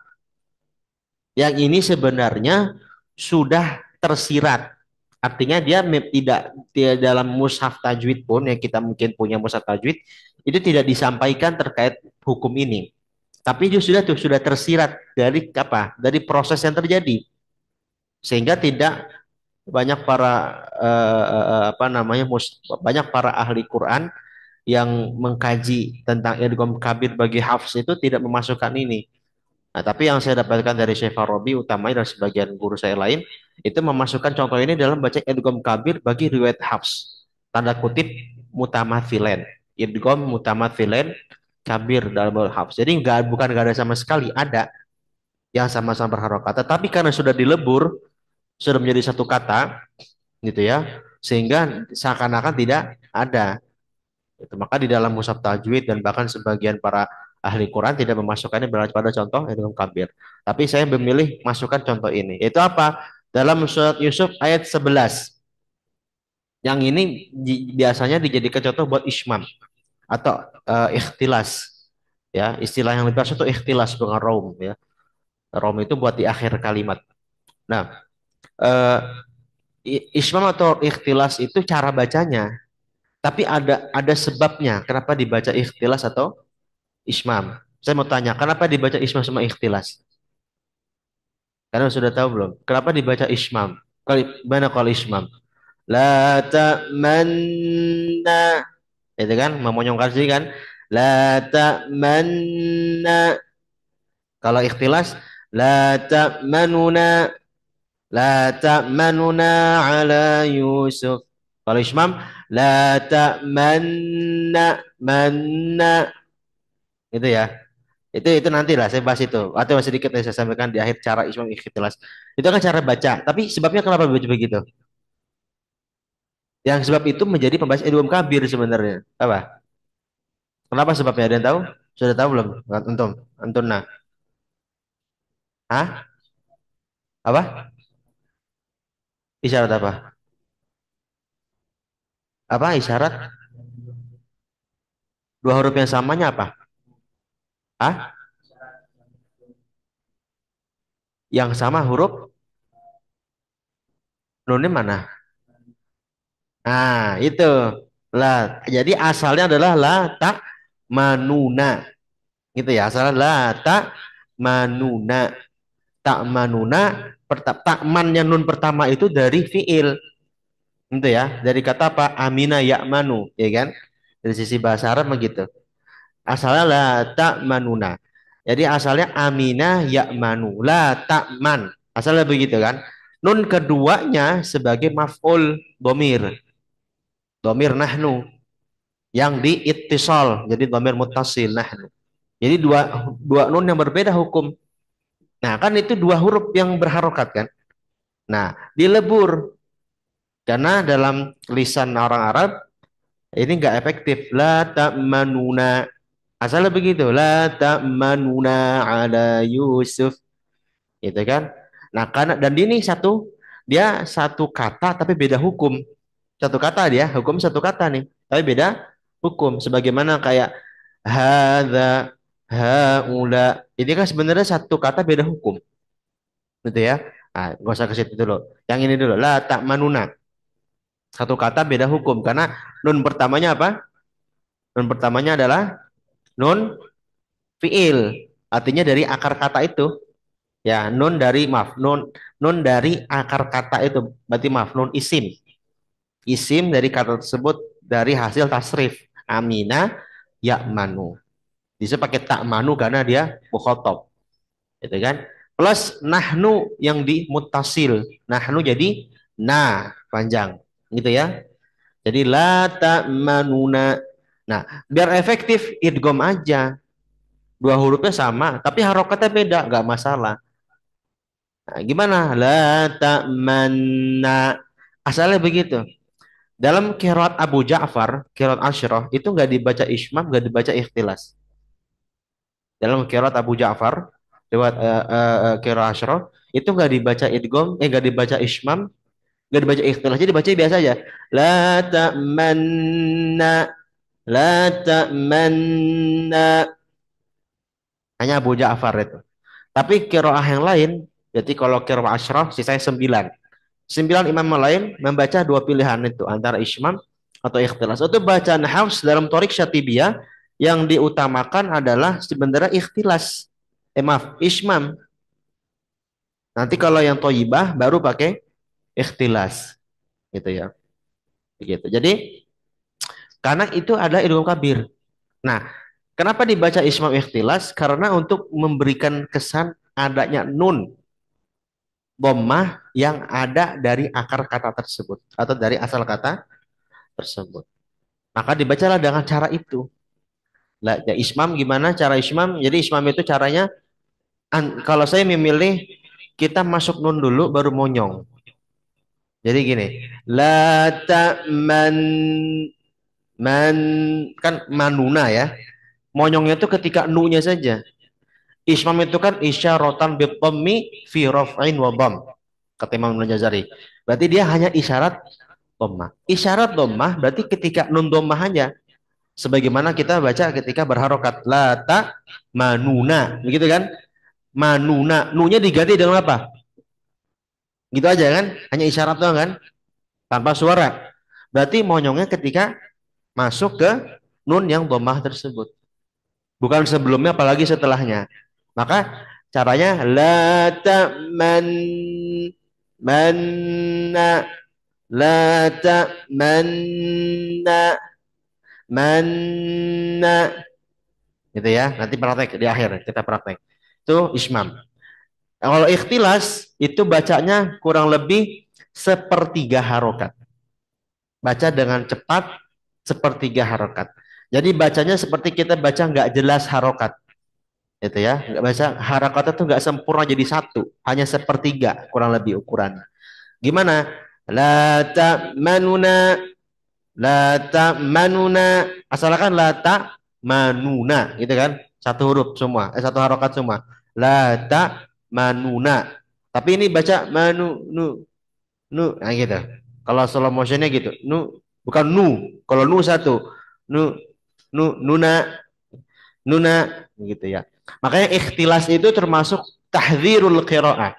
Yang ini sebenarnya sudah tersirat. Artinya dia tidak dalam mushaf tajwid pun yang kita mungkin punya mushaf tajwid itu tidak disampaikan terkait hukum ini. Tapi itu sudah tersirat dari apa? Dari proses yang terjadi sehingga tidak banyak para apa namanya banyak para ahli Quran yang mengkaji tentang idgham kabir bagi hafs itu tidak memasukkan ini. Nah, tapi yang saya dapatkan dari Syekh Farabi utamanya dan sebagian guru saya lain itu memasukkan contoh ini dalam baca idgham kabir bagi riwayat hafs. Tanda kutip mutamathilen. Idgham mutamathilen kabir dalam hafs. Jadi bukan nggak ada sama sekali, ada yang sama-sama berharokat. Tetapi karena sudah dilebur, sudah menjadi satu kata, gitu ya, sehingga seakan-akan tidak ada. Itu maka di dalam mushaf tajwid dan bahkan sebagian para ahli Quran tidak memasukkannya pada contoh idgham kabir. Tapi saya memilih masukkan contoh ini. Itu apa? Dalam surat Yusuf ayat 11. Yang ini biasanya dijadikan contoh buat ismam atau ikhtilas. Ya, istilah yang lebih pas itu ikhtilas dengan raum ya. Raum itu buat di akhir kalimat. Nah, eh, ismam atau ikhtilas itu cara bacanya. Tapi ada sebabnya kenapa dibaca ikhtilas atau ismam. Saya mau tanya, kenapa dibaca ismam sama ikhtilas? Karena sudah tahu belum? Kenapa dibaca ismam? Mana kalau ismam? La ta'manna. Itu kan, memonyongkan sih kan? La ta'manna. Kalau ikhtilas, la ta'manuna. La ta'manuna ala Yusuf. Kalau ismam, la ta'manna. Manna. Itu ya. Itu nanti lah saya bahas itu. Atau masih sedikit yang saya sampaikan di akhir cara Islam ikhtilas. Itu kan cara baca. Tapi sebabnya kenapa baca begitu? Yang sebab itu menjadi pembahas idgham kabir sebenarnya. Apa? Kenapa sebabnya? Ada yang tahu? Sudah tahu belum? Antum, antum nah. Hah? Apa? Isyarat apa? Apa isyarat? Dua huruf yang samanya apa? Hah? Yang sama huruf nunnya mana? Nah, itu. Lah, jadi asalnya adalah la tak manuna. Gitu ya, asalnya la tak manuna. Tak manuna, takmannya nun pertama itu dari fiil. Itu ya, dari kata apa? Amina ya'manu, ya kan? Dari sisi bahasa Arab begitu. Asalnya la tak manuna. Jadi asalnya amina ya'manu, la takman. Asalnya begitu kan? Nun keduanya sebagai maf'ul domir. Domir nahnu yang di ittisal jadi domir muttasil nahnu. Jadi dua dua nun yang berbeda hukum. Nah, kan itu dua huruf yang berharokat kan. Nah, dilebur karena dalam lisan orang Arab ini nggak efektif. La ta'manuna. Asalnya begitu. La ta'manuna ala Yusuf. Gitu kan. Nah, karena dan ini dia satu kata tapi beda hukum. Satu kata dia, hukum satu kata nih. Tapi beda hukum. Sebagaimana kayak hadza, haula. Ini kan sebenarnya satu kata beda hukum. Gitu ya. Nah, nggak usah ke situ dulu. Yang ini dulu. La ta'manuna. Satu kata beda hukum karena nun pertamanya apa? Nun pertamanya adalah nun fiil. Artinya dari akar kata itu. Ya, nun dari maaf, nun dari akar kata itu. Berarti maaf, nun isim. Isim dari kata tersebut dari hasil tasrif. Amina ya'manu. Bisa pakai tak manu karena dia mukhotob. Gitu kan? Plus nahnu yang di mutasil. Nahnu jadi na panjang. Gitu ya. Jadi la ta'manuna. Nah, biar efektif idgham aja. Dua hurufnya sama, tapi harokatnya beda, nggak masalah. Nah, gimana? La ta'manna. Asalnya begitu. Dalam qiraat Abu Ja'far, qiraat Asyrah itu nggak dibaca ismam, nggak dibaca ikhtilas. Dalam qiraat Abu Ja'far, lewat qiraat Asyrah itu nggak dibaca idgham, nggak dibaca ismam, nggak dibaca ikhtilas. Jadi dibaca biasa aja. La ta'manna, la ta'manna. Hanya Abu Ja'far itu. Tapi qiraah yang lain, jadi kalau qiraah Asyrah sisanya 9. 9 imam lain membaca dua pilihan itu antara ismam atau ikhtilas. Itu bacaan Hafs dalam Thorik Syatibiyah yang diutamakan adalah sebenarnya ikhtilas. Maaf, ismam. Nanti kalau yang toyibah baru pakai ikhtilas gitu ya. Begitu. Jadi karena itu ada idgham kabir. Nah, kenapa dibaca ismam ikhtilas? Karena untuk memberikan kesan adanya nun dhammah yang ada dari akar kata tersebut atau dari asal kata tersebut. Maka dibacalah dengan cara itu. Lah, ya ismam gimana cara ismam? Jadi ismam itu caranya kalau saya memilih kita masuk nun dulu baru monyong. Jadi gini, la ta'man man kan manuna ya. Monyongnya itu ketika nu-nya saja. Ismam itu kan isyaratan bi dhammi fi raf'in wa dham. Kata Imam Al-Jazari. Berarti dia hanya isyarat dhammah. Isyarat dhammah berarti ketika nun dhammah hanya sebagaimana kita baca ketika berharokat la ta manuna begitu kan, manuna nunya diganti dengan apa, gitu aja kan, hanya isyarat doang kan, tanpa suara. Berarti monyongnya ketika masuk ke nun yang domah tersebut, bukan sebelumnya apalagi setelahnya. Maka caranya la ta manna, la ta manna gitu ya. Nanti praktek di akhir kita praktek. Itu ismam. Nah, kalau ikhtilas itu bacanya kurang lebih sepertiga harokat. Baca dengan cepat sepertiga harokat. Jadi bacanya seperti kita baca nggak jelas harokat. Itu ya. Nggak baca harokat itu nggak sempurna jadi satu. Hanya sepertiga kurang lebih ukurannya. Gimana? La ta'manuna, la ta'manuna. Asalkan la ta'manuna gitu kan. Satu huruf semua. Satu harokat semua. La ta'manuna. Tapi ini baca manu nu nu nah gitu. Kalau slow motionnya gitu. Nu bukan nu. Kalau nu satu. Nu nuna nuna gitu ya. Makanya ikhtilas itu termasuk tahdzirul qiraah.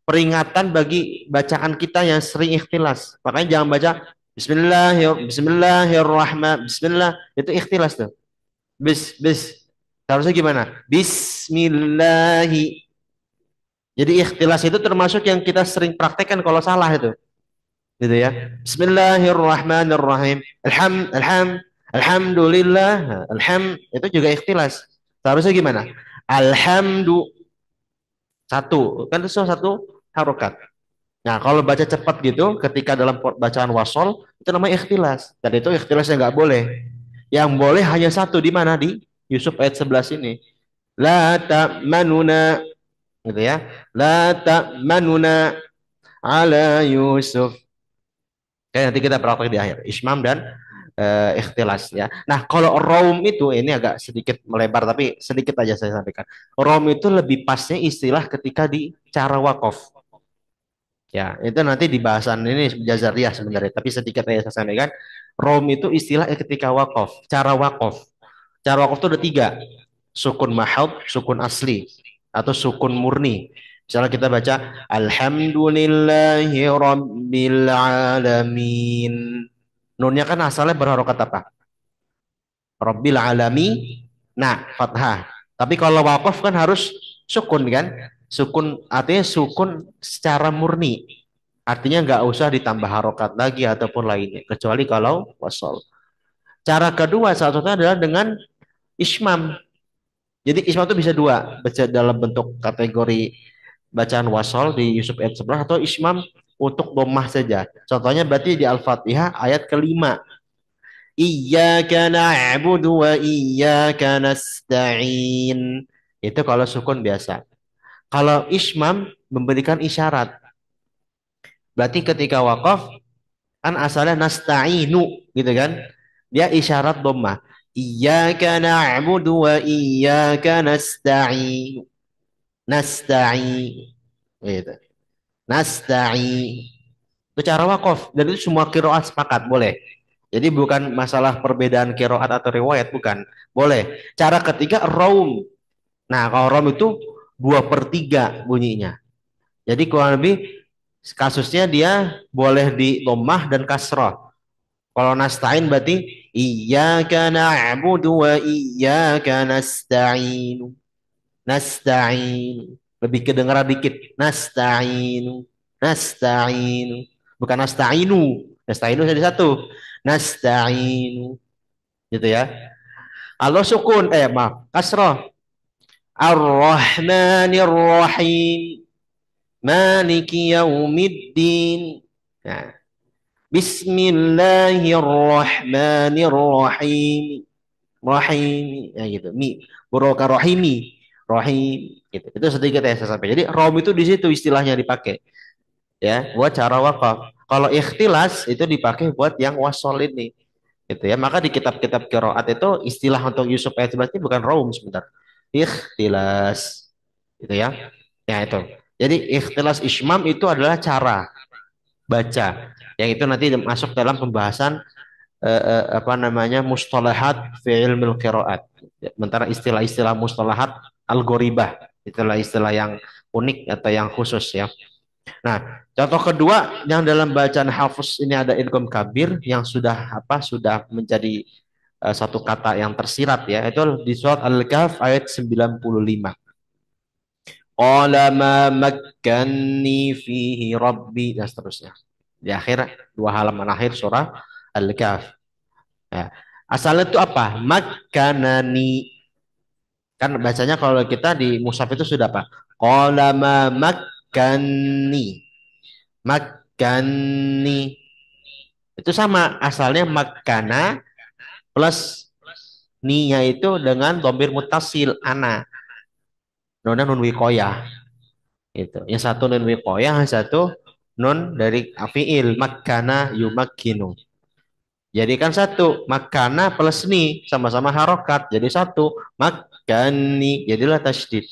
Peringatan bagi bacaan kita yang sering ikhtilas. Makanya jangan baca Bismillahirrahmanirrahim. Bismillah itu ikhtilas tuh. Bis. Harusnya gimana? Bismillahi. Jadi ikhtilas itu termasuk yang kita sering praktekkan kalau salah itu. Gitu ya. Bismillahirrahmanirrahim. Alhamdulillah. Itu juga ikhtilas. Seharusnya gimana? Alhamdu satu. Kan itu satu harokat. Nah, kalau baca cepat gitu, ketika dalam bacaan wasol, itu namanya ikhtilas. Dan itu ikhtilas yang nggak boleh. Yang boleh hanya satu, di mana? Di Yusuf ayat 11 ini. La ta'manuna, gitu ya. La ta'manuna ala Yusuf. Oke, nanti kita praktek di akhir. Ismam dan ikhtilas ya. Nah, kalau raum itu ini agak sedikit melebar tapi sedikit aja saya sampaikan. Raum itu lebih pasnya istilah ketika di cara wakaf. Ya, itu nanti di bahasan ini jazariyah sebenarnya, tapi sedikit aja saya sampaikan. Raum itu istilah ketika wakaf, cara wakaf. Cara wakaf itu ada tiga. Sukun mahal, sukun asli atau sukun murni. Misalnya kita baca Alhamdulillahi Rabbil Alamin. Nunnya kan asalnya berharokat apa? Rabbil Alamin. Nah, fathah. Tapi kalau wakaf kan harus sukun kan? Sukun artinya sukun secara murni. Artinya nggak usah ditambah harokat lagi ataupun lainnya. Kecuali kalau wasol. Cara kedua salah satunya adalah dengan ismam. Jadi ismam itu bisa dua. Baca dalam bentuk kategori bacaan wasol di Yusuf ayat 11 atau ismam untuk domah saja. Contohnya berarti di Al-Fatihah ayat kelima. Iyyaka na'budu wa iyyaka nasta'in. Itu kalau sukun biasa. Kalau ismam memberikan isyarat. Berarti ketika wakaf Kan asalnya nasta'inu gitu kan. Dia isyarat dhammah. Iyyaka na'budu wa iyyaka nasta'in. Nasta'in. Gitu. Nasta'in. Itu cara wakaf dan itu semua kiroat sepakat boleh. Jadi bukan masalah perbedaan kiroat atau riwayat bukan. Boleh. Cara ketiga raum. Nah kalau raum itu 2/3 bunyinya. Jadi kurang lebih kasusnya dia boleh di dhammah dan kasrah. Kalau nasta'in berarti iyyaka na'budu wa iyyaka nasta'in. Nasta'in. Lebih kedengaran dikit. Nasta'in. Nasta'in. Bukan nasta'inu. Nasta'inu jadi satu. Nasta'in. Gitu ya. Allah sukun. Maaf. Kasrah. Ar-Rahmanir Rahim. Maliki yaumiddin. Nah. Bismillahirrahmanirrahim. Rahim. Ya gitu. Buroka rahimi. Rahim. Gitu. Itu sedikit ya saya sampai. Jadi rom itu di situ istilahnya dipakai. Ya, buat cara wakaf. Kalau ikhtilas itu dipakai buat yang wasol ini. Gitu ya. Maka di kitab-kitab qiraat itu istilah untuk Yusuf ayat 11 ini bukan rom sebentar. Ikhtilas. Gitu ya. Ya itu. Jadi ikhtilas ismam itu adalah cara baca. Yang itu nanti masuk dalam pembahasan apa namanya mustalahat fi ilmil qiraat. Sementara istilah-istilah mustalahat algoribah, istilah-istilah yang unik atau yang khusus ya. Nah, contoh kedua yang dalam bacaan hafs ini ada idgham kabir yang sudah sudah menjadi satu kata yang tersirat ya. Itu di surat Al-Kahf ayat 95. Qala ma makkanni fihi rabbi dan seterusnya. Di akhir dua halaman akhir surah Al-Kahf. Ya. Asalnya itu apa? Makanani. Kan bacanya kalau kita di mushaf itu sudah apa? Qala ma makani. Makani. Itu sama. Asalnya makana plus ninya itu dengan domir mutasil ana. Nona nun wikoyah. Itu. Yang satu nun wikoyah, yang satu nun dari fiil. Makana yumakinu. Jadi kan satu, makana plus ni sama-sama harokat. Jadi satu, makani. Jadilah tasydid.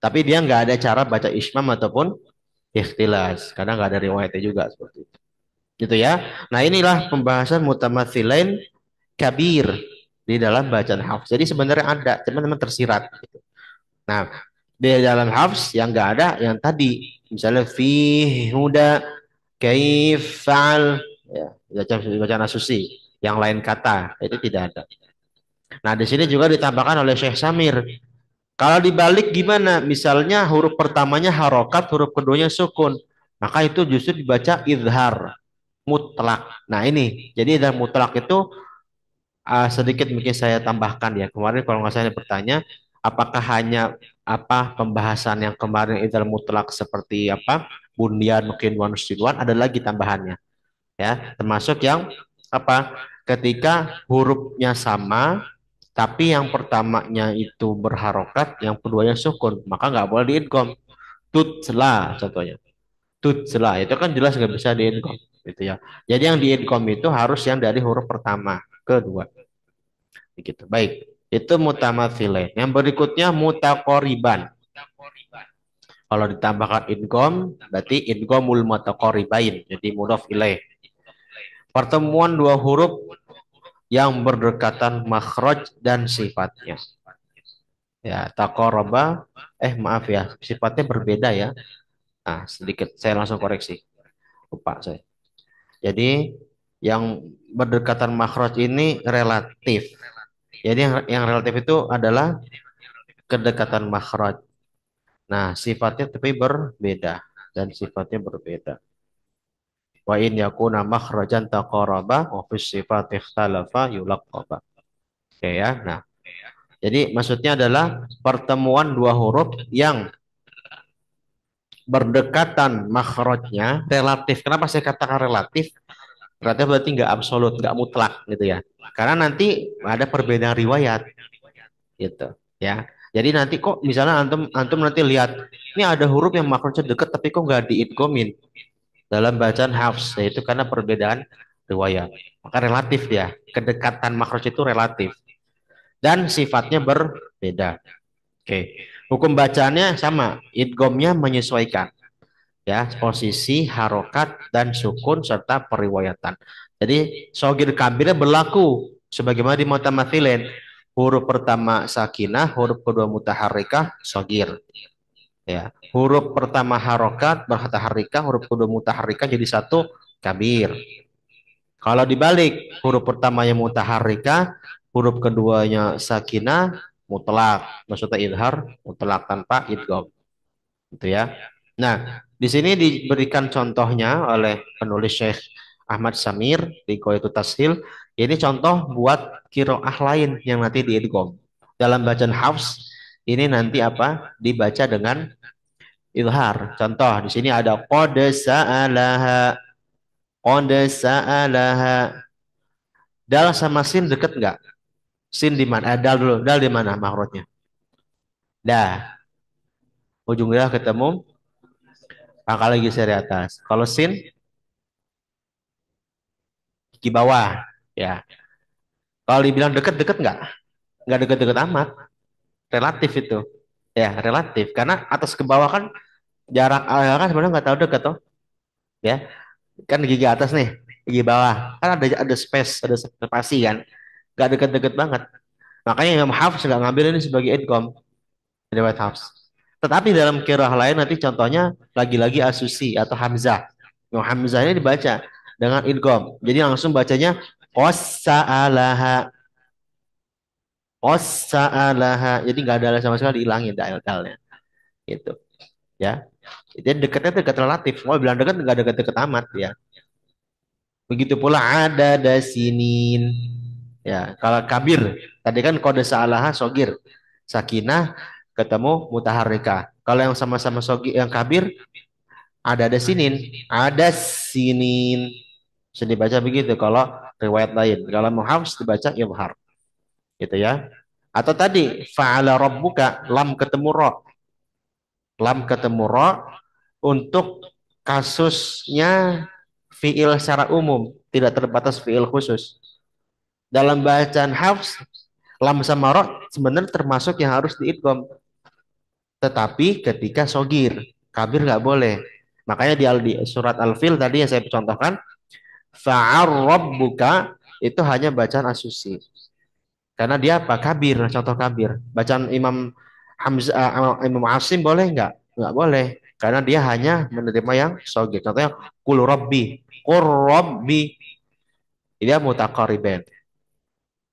Tapi dia nggak ada cara baca ismam ataupun ikhtilas. Karena nggak ada riwayatnya juga seperti itu. Gitu ya. Nah inilah pembahasan mutamatsilain kabir di dalam bacaan hafs. Jadi sebenarnya ada, teman-teman tersirat. Gitu. Nah di dalam hafs yang nggak ada yang tadi. Misalnya fi huda kaifal ya, bacaan asusi. Yang lain kata itu tidak ada. Nah, di sini juga ditambahkan oleh Syekh Samir. Kalau dibalik gimana? Misalnya huruf pertamanya harokat, huruf keduanya sukun. Maka itu justru dibaca idhar mutlak. Nah ini, jadi idhar mutlak itu sedikit mungkin saya tambahkan ya. Kemarin kalau nggak salah bertanya, apakah hanya pembahasan yang kemarin idhar mutlak seperti bundian mungkin wanusiduan, ada lagi tambahannya ya, termasuk yang ketika hurufnya sama tapi yang pertamanya itu berharokat, yang keduanya sukun, maka nggak boleh diidgham. Tutsla contohnya. Tutsla itu kan jelas nggak bisa diidgham gitu ya. Jadi yang diidgham itu harus yang dari huruf pertama, kedua. Begitu. Baik. Itu mutamatsilain. Yang berikutnya mutaqoriban. Kalau ditambahkan idgham, berarti idghamul mutaqoribain. Jadi mudhaf ilaih. Pertemuan dua huruf yang berdekatan makhraj dan sifatnya. Ya, taqaraba, maaf ya, sifatnya berbeda ya. Nah, sedikit saya langsung koreksi. Lupa saya. Jadi yang berdekatan makhraj ini relatif. Jadi yang relatif itu adalah kedekatan makhraj. Nah, sifatnya tapi berbeda dan sifatnya berbeda. Wa in yakuna makhrajan taqaraba wa fi sifat ikhtalafa yulaqaba. Oke ya. Nah, jadi maksudnya adalah pertemuan dua huruf yang berdekatan makhrajnya relatif. Kenapa saya katakan relatif? Relatif berarti nggak absolut, nggak mutlak gitu ya. Karena nanti ada perbedaan riwayat gitu ya. Jadi nanti kok misalnya antum antum nanti lihat ini ada huruf yang makhrajnya dekat tapi kok nggak diidghamin. dalam bacaan hafs, yaitu karena perbedaan riwayat. Maka relatif ya, kedekatan makhraj itu relatif dan sifatnya berbeda. Oke, hukum bacaannya sama, idghamnya menyesuaikan ya posisi, harokat dan sukun serta periwayatan. Jadi sogir kabirnya berlaku sebagaimana di mutamatsilin. Huruf pertama sakinah, huruf kedua mutaharrikah, sogir. Ya, huruf pertama harokat bermutaharrikah, huruf kedua mutaharrikah jadi satu kabir. Kalau dibalik, huruf pertamanya mutaharrikah, huruf keduanya sakinah, mutlak. Maksudnya idhar, mutlak tanpa idgham. Gitu ya. Nah, di sini diberikan contohnya oleh penulis Syekh Ahmad Samir di Qoyatul Tashil. Ini contoh buat kiroah lain yang nanti diidgham. Dalam bacaan Hafs, ini nanti apa? Dibaca dengan idhar. Contoh, di sini ada qad sa'alaha, qad sa'alaha. Dal sama sin deket nggak? Sin di mana? Dal dulu. Dal di mana makhrajnya? Dah. Ujungnya ketemu pangkal lagi di atas. Kalau sin di bawah. Ya. Kalau dibilang deket-deket nggak? Nggak deket-deket amat. Relatif itu. Ya, relatif. Karena atas ke bawah kan jarak kan sebenarnya nggak tahu deket toh. Ya. Kan gigi atas nih, gigi bawah. Kan ada space, ada spasi kan. Nggak deket-deket banget. Makanya Imam Hafs nggak ngambil ini sebagai idgham. Riwayat Hafs. Tetapi dalam kirah lain nanti contohnya lagi-lagi asusi atau hamzah. Yang hamzah ini dibaca dengan idgham. Jadi langsung bacanya qassa'alaha, qassa'alaha. Jadi nggak ada sama sekali dihilangin dal-dalnya. Gitu ya. Jadi dekatnya dekat relatif. Mau bilang dekat nggak dekat-dekat amat ya. Begitu pula ada sinin. Ya, kalau kabir tadi kan kode saalaha sogir. Sakinah ketemu mutaharrika. Kalau yang sama-sama sogir yang kabir ada sinin, ada sinin. Bisa dibaca begitu kalau riwayat lain. Kalau mau hafs dibaca ibhar, gitu ya. Atau tadi fa'ala rabbuka lam ketemu ro. Lam ketemu ro untuk kasusnya fiil secara umum, tidak terbatas fiil khusus. Dalam bacaan hafs, lam sama ro sebenarnya termasuk yang harus diidgham. Tetapi ketika sogir, kabir nggak boleh. Makanya di surat Al-Fil tadi yang saya contohkan, fa'ar rabbuka itu hanya bacaan asusi. Karena dia apa? Kabir, contoh kabir. Bacaan Imam Hamzah, Imam Asim boleh nggak? Nggak boleh. Karena dia hanya menerima yang sogir. Contohnya, kul rabbi, qur rabbi. Dia mutaqariban.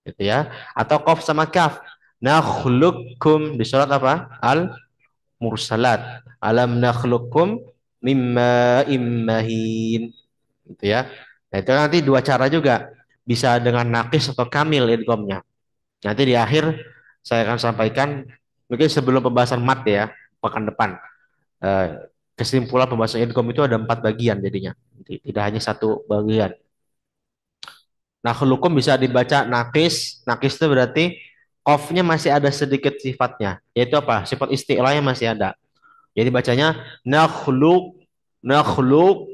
Gitu ya. Atau qaf sama kaf. Nakhluqukum di surat apa? Al-Mursalat. Alam nakhluqukum mimma immahin. Gitu ya. Nah, itu nanti dua cara juga. Bisa dengan nakis atau kamil idghamnya. Nanti di akhir saya akan sampaikan mungkin sebelum pembahasan mat ya pekan depan. Eh, Kesimpulan pembahasan idgham itu ada 4 bagian jadinya. Tidak hanya satu bagian. Nah, hukum bisa dibaca nakis. Nakis itu berarti qafnya masih ada sedikit sifatnya. Yaitu apa? Sifat isti'lahnya masih ada. Jadi bacanya nakhluk, nakhluk,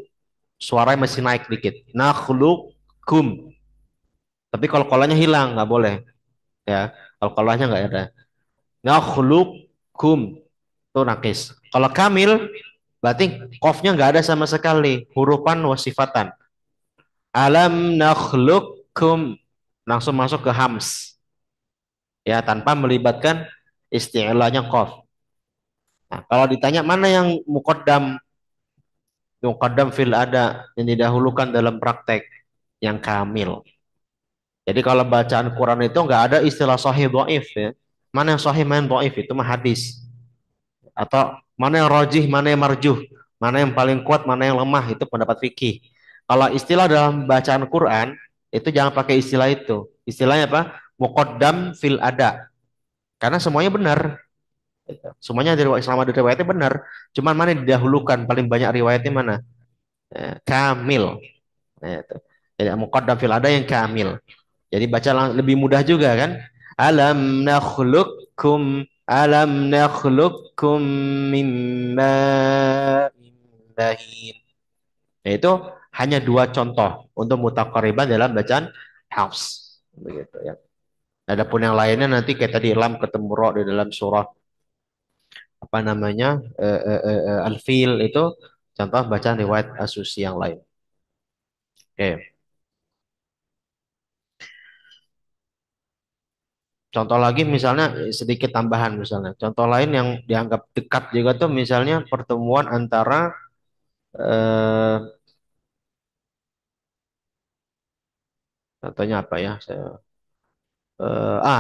suaranya masih naik dikit. Nakhlukum. Tapi kalau kolanya hilang nggak boleh ya. Kalau kolanya nggak ada. Nakhlukum itu nakis. Kalau kamil berarti qafnya nggak ada sama sekali. Hurufan wasifatan. Alam nakhlukum langsung masuk ke hams ya tanpa melibatkan isti'lahnya qaf. Nah, kalau ditanya mana yang muqaddam, muqaddam fil ada yang didahulukan dalam praktek yang kamil. Jadi kalau bacaan Quran itu nggak ada istilah sahih dhaif ya. Mana yang sahih, mana yang dhaif itu mah hadis. Atau mana yang rajih, mana yang marjuh, mana yang paling kuat, mana yang lemah itu pendapat fikih. Kalau istilah dalam bacaan Quran itu jangan pakai istilah itu. Istilahnya apa? Muqaddam fil ada. Karena semuanya benar. Semuanya selama di riwayatnya benar. Cuman mana yang didahulukan? Paling banyak riwayatnya mana? Kamil. Itu. Jadi muqaddam fil ada yang kamil. Jadi baca lebih mudah juga kan? Alam nakhluqukum, alam nakhluqukum mimma mahin. Yaitu hanya dua contoh untuk mutaqariban dalam bacaan Hafs. Begitu ya. Adapun yang lainnya nanti kayak tadi lam ketemu ro di dalam surah apa namanya Al-Fil itu contoh bacaan riwayat Asusi yang lain. Oke. Contoh lagi misalnya sedikit tambahan misalnya. Contoh lain yang dianggap dekat juga tuh misalnya pertemuan antara eh, contohnya apa ya?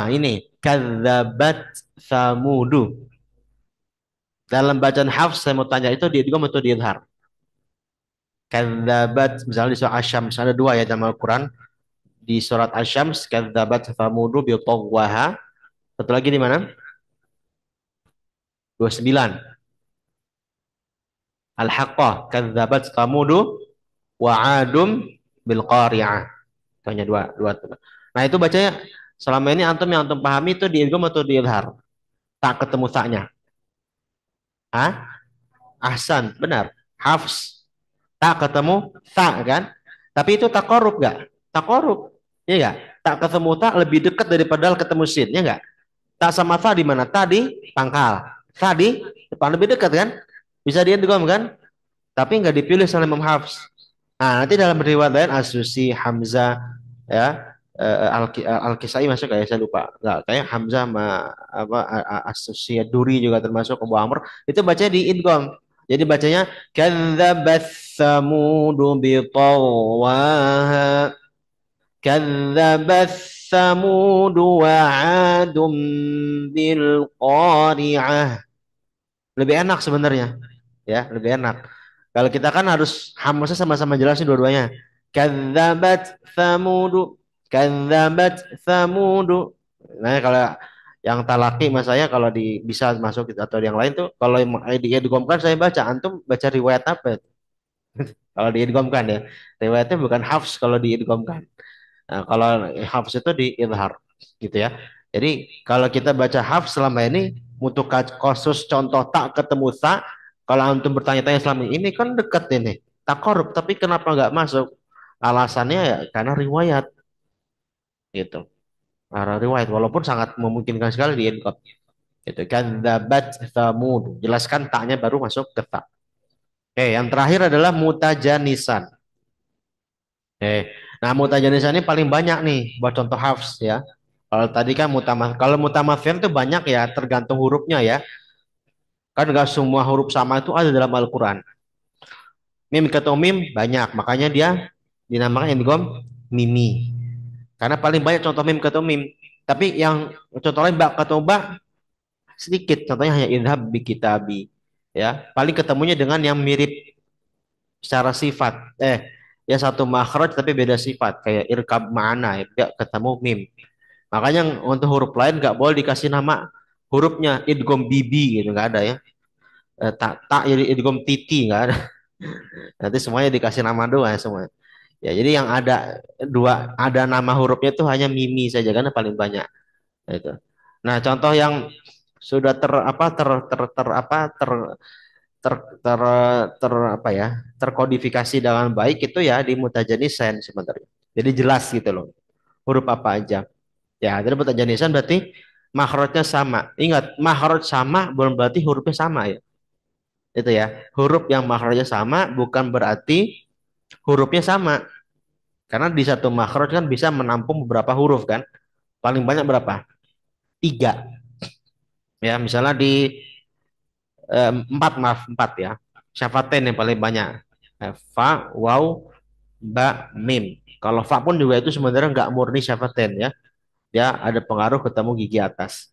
Ini kadzabat samudu. Dalam bacaan Hafs saya mau tanya itu diidgham atau diidhar? Kadzabat misalnya di surah Asy-Syams ada dua ya dalam Al-Qur'an. Di surat Asy-Syams kadzabat samudu bi tagwaha. Satu lagi di mana? 29. Al-Haqqah kadzabat samudu wa 'adum bil qari'ah. Hanya dua, dua. Nah itu bacanya selama ini antum yang antum pahami itu diidgham atau diidhar? Tak ketemu taknya. Ah, Ahsan, benar. Hafs. Tak ketemu tak kan? Tapi itu tak korup gak? Tak korup. Ya gak? Tak ketemu tak lebih dekat daripada ketemu sin. Ya gak? Tak sama tak di mana? Tadi pangkal. Tadi depan lebih dekat kan? Bisa diidgham kan? Tapi nggak dipilih oleh Imam Hafs. Nah, nanti dalam riwayat lain As-Susi, Hamzah, ya, Al-Kisai masuk kayak saya lupa. Nggak, kayak Hamzah sama apa As-Susi Duri juga termasuk Abu Amr. Itu bacanya di idgham. Jadi bacanya kadzabat samudu bi tawaha kadzabat samudu wa 'adum bil qari'ah. Lebih enak sebenarnya, ya lebih enak. Kalau kita kan harus hamasnya sama-sama jelasin dua-duanya. Kadzabat samudu, kadzabat samudu. Nah kalau yang talaki mas saya kalau bisa masuk atau yang lain tuh kalau diidghamkan saya baca, antum baca riwayat apa? Kalau diidghamkan ya, riwayatnya bukan hafs kalau diidghamkan. Nah, kalau hafs itu diidhar gitu ya. Jadi kalau kita baca hafs selama ini untuk kasus contoh tak ketemu tak, kalau antum bertanya-tanya selama ini kan dekat ini, tak korup, tapi kenapa nggak masuk? Alasannya ya karena riwayat gitu. Karena riwayat walaupun sangat memungkinkan sekali di idgham. Gitu kan dabat samud. Jelaskan taknya baru masuk ke tak. Oke, yang terakhir adalah mutajanisan. Oke. Nah, mutajanisan ini paling banyak nih buat contoh hafs ya. Kalau tadi kan kalau mutamatsilan itu banyak ya, tergantung hurufnya ya. Kan nggak semua huruf sama itu ada dalam Al-Quran. Mim ketemu mim banyak, makanya dia dinamakan idgham mimi. Karena paling banyak contoh mim ketemu mim. Tapi yang contoh lain bak ketemu bak sedikit. Contohnya hanya idhab bi kitabi. Ya, paling ketemunya dengan yang mirip secara sifat. Ya satu makhraj tapi beda sifat. Kayak irkab ma'ana, ya, ketemu mim. Makanya untuk huruf lain nggak boleh dikasih nama hurufnya idgham bibi gitu nggak ada ya. Tak tak jadi idgham titi nggak ada. Nanti semuanya dikasih nama doang ya semua. Ya jadi yang ada ada nama hurufnya itu hanya mimi saja karena paling banyak. Itu. Nah contoh yang sudah ter apa ter apa ter, ter, ter apa ya terkodifikasi dengan baik itu ya di mutajanisen sebenarnya. Jadi jelas gitu loh huruf apa aja. Ya, jadi mutajanisan berarti makhrajnya sama. Ingat, makhraj sama belum berarti hurufnya sama ya. Itu ya. Huruf yang makhrajnya sama bukan berarti hurufnya sama. Karena di satu makhraj kan bisa menampung beberapa huruf kan. Paling banyak berapa? Tiga. Ya, misalnya di empat, maaf, empat ya. Syafaten yang paling banyak. Fa, waw, ba, mim. Kalau fa pun juga itu sebenarnya nggak murni syafaten ya. Dia ada pengaruh ketemu gigi atas.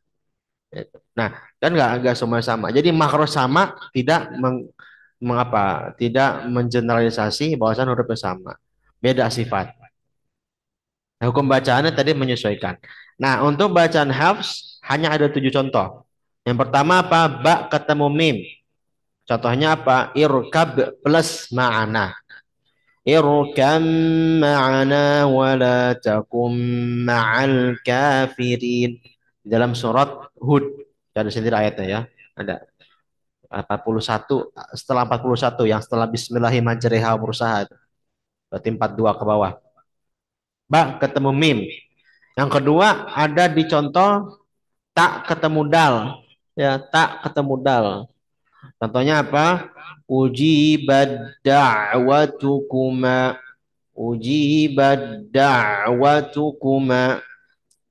Gitu. Nah, kan nggak semua sama. Jadi makro sama tidak mengapa tidak mengeneralisasi bahwasan hurufnya sama. Beda sifat. Nah, hukum bacaannya tadi menyesuaikan. Nah, untuk bacaan hafs hanya ada 7 contoh. Yang pertama apa? Ba ketemu mim. Contohnya apa? Irkab plus ma'ana. Irkam ma'ana wa la takum ma'al kafirin. Dalam surat Hud. Ada sendiri ayatnya ya. Ada. 41 setelah 41 yang setelah Bismillahirrahmanirrahim berusaha itu. Berarti 42 ke bawah. Ba ketemu mim. Yang kedua ada di contoh tak ketemu dal. Ya, tak ketemu dal. Contohnya apa? Ujibat da'watukuma. Ujibat da'watukuma.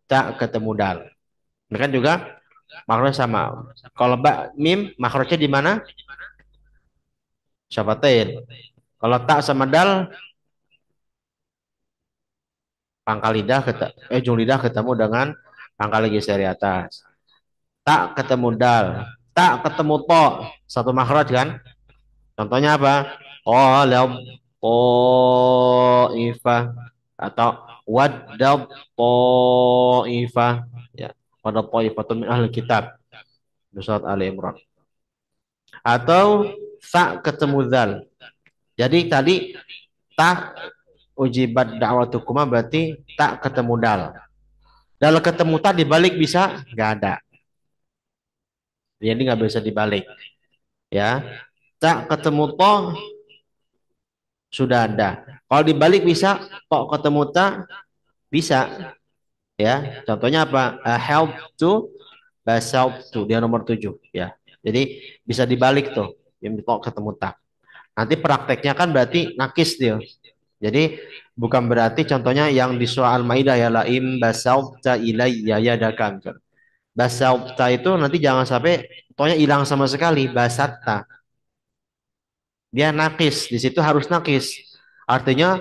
Tak ketemu dal. Ini kan juga makhrajnya sama. Kalau ba mim makhrajnya di mana? Syafatain. Kalau tak sama dal pangkal lidah ujung lidah ketemu dengan pangkal geser di atas. Tak ketemu dal, tak ketemu to, satu makhraj kan? Contohnya apa? Qala ifah atau waddad ifah ya. Waddad ifatun min ahli kitab. Di surat Ali Imran. Atau tak ketemu dal. Jadi tadi tak ujibat da'watukuma berarti tak ketemu dal. Dal ketemu tak dibalik bisa? Nggak ada. Jadi nggak bisa dibalik. Ya, tak ketemu to sudah ada. Kalau dibalik bisa, kok ketemu tak bisa. Ya, contohnya apa? Help to, help to dia nomor 7 ya. Jadi bisa dibalik tuh, yang kok ketemu tak. Nanti prakteknya kan berarti nakis dia. Jadi bukan berarti contohnya yang di surah Al-Maidah ya laim basaubta ilayya yadaka. Basaubta itu nanti jangan sampai tonya hilang sama sekali basatta. Dia nakis, di situ harus nakis. Artinya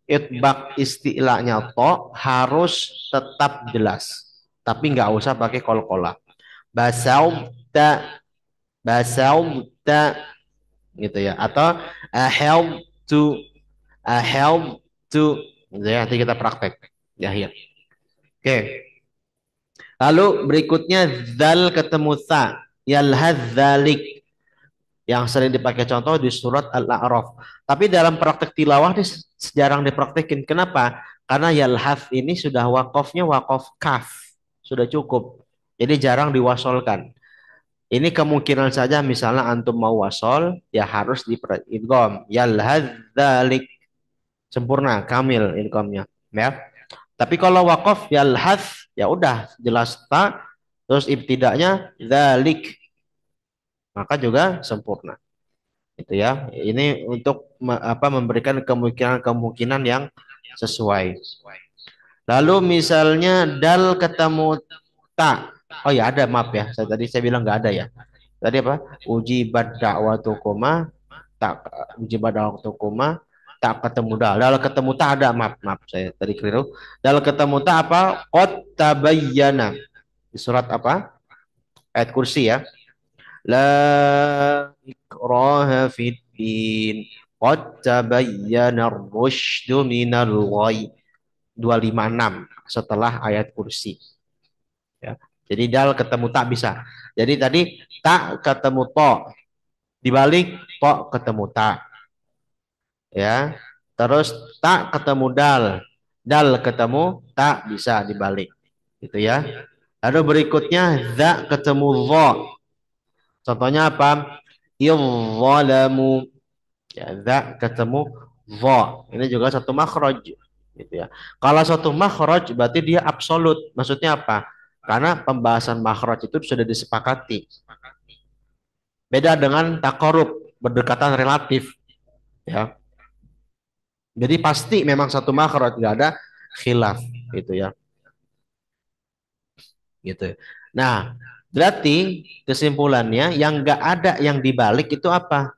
itbak istilahnya to harus tetap jelas. Tapi nggak usah pakai kol-kola. Basaubta, basaubta gitu ya. Atau I help to, I help to. Gitu ya, nanti kita praktek. Ya, ya. Oke. Lalu berikutnya zal ketemu sa. Yalhadzalik yang sering dipakai contoh di surat Al-A'raf. Tapi dalam praktek tilawah ini jarang dipraktekin. Kenapa? Karena yalhaf ini sudah wakofnya wakof kaf. Sudah cukup. Jadi jarang diwasolkan. Ini kemungkinan saja misalnya antum mau wasol, ya harus di idgham. Yalhadzalik. Sempurna, kamil idghamnya. Ya. Tapi kalau wakof yalhaz, ya udah jelas tak. Terus ibtidaknya dzalik. Maka juga sempurna. Itu ya. Ini untuk memberikan kemungkinan-kemungkinan yang sesuai. Lalu misalnya dal ketemu tak. Oh ya ada maaf ya. Saya bilang nggak ada ya. Tadi apa? Uji dakwatukuma tak uji dakwatukuma tak ketemu dal. Dal ketemu tak ada maaf maaf saya tadi keliru. Dal ketemu tak apa? Qad tabayyana. Di surat apa? Ayat kursi ya. La ikraha fid din. Qad tabayyana ar-rusydu minal ghayy. 256 setelah ayat kursi. Ya. Jadi dal ketemu tak bisa. Jadi tadi tak ketemu to. Dibalik to ketemu tak. Ya. Terus tak ketemu dal. Dal ketemu tak bisa dibalik. Gitu ya. Lalu berikutnya za ketemu dha. Contohnya apa? Idzalamu. Ya, za ketemu dha. Ini juga satu makhraj gitu ya. Kalau satu makhraj berarti dia absolut. Maksudnya apa? Karena pembahasan makhraj itu sudah disepakati. Beda dengan takorub, berdekatan relatif ya. Jadi pasti memang satu makhraj, nggak ada khilaf gitu ya. Gitu. Nah, berarti kesimpulannya yang nggak ada yang dibalik itu apa?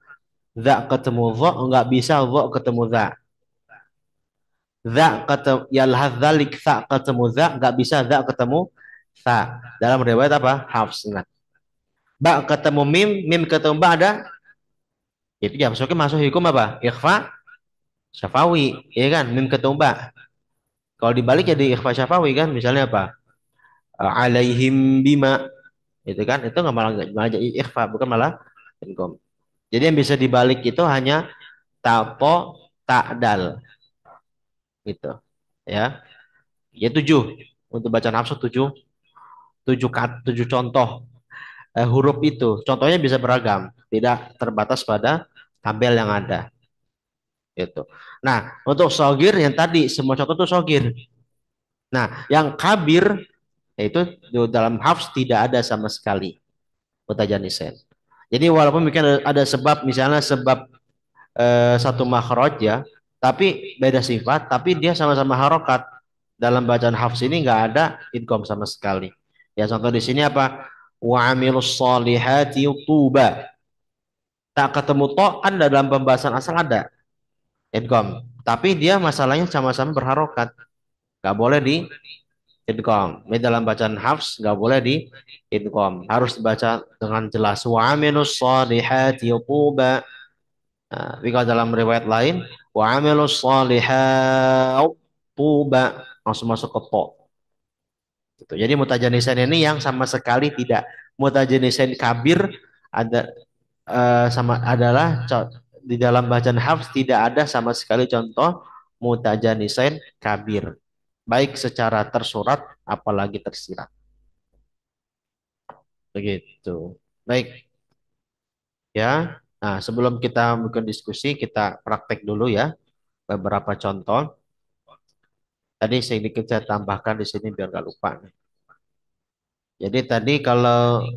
Za ketemu dha nggak bisa dha ketemu za. Za ketemu yalhadzalik za ketemu za nggak bisa za ketemu sa. Dalam riwayat apa? Hafs ingat. Ba ketemu mim, mim ketemu ba ada. Itu ya masuk hukum apa? Ikhfa syafawi, ya kan? Mim ketemu ba. Kalau dibalik jadi ikhfa syafawi kan? Misalnya apa? Alaihim bima. Itu kan? Itu nggak malah jadi ikhfa, bukan malah ingkom. Jadi yang bisa dibalik itu hanya tapo takdal gitu. Ya. Ya 7 untuk bacaan hafs 7 7 contoh huruf itu. Contohnya bisa beragam, tidak terbatas pada tabel yang ada. Gitu. Nah, untuk sogir yang tadi semua contoh itu sogir. Nah, yang kabir itu dalam hafs tidak ada sama sekali mutajanisen. Jadi walaupun mungkin ada sebab, misalnya sebab satu makhraj ya, tapi beda sifat, tapi dia sama-sama harokat. Dalam bacaan hafs ini nggak ada idgham sama sekali. Ya contoh di sini apa? Wa amilus solihati tuba. Tak ketemu to kan dalam pembahasan asal ada idgham. Tapi dia masalahnya sama-sama berharokat. Nggak boleh di idgham. Ini dalam bacaan hafs nggak boleh di idgham. Harus dibaca dengan jelas. Wa amilus solihati tuba. Nah, tapi kalau dalam riwayat lain, wa amilus shalihat tuba, langsung masuk ke to. Gitu. Jadi mutajanisan ini yang sama sekali tidak. Mutajanisan kabir ada sama adalah di dalam bacaan hafs tidak ada sama sekali contoh mutajanisan kabir. Baik secara tersurat apalagi tersirat. Begitu. Baik ya. Nah, sebelum kita mungkin diskusi, kita praktek dulu ya beberapa contoh. Tadi sedikit saya tambahkan di sini biar nggak lupa. Jadi tadi kalau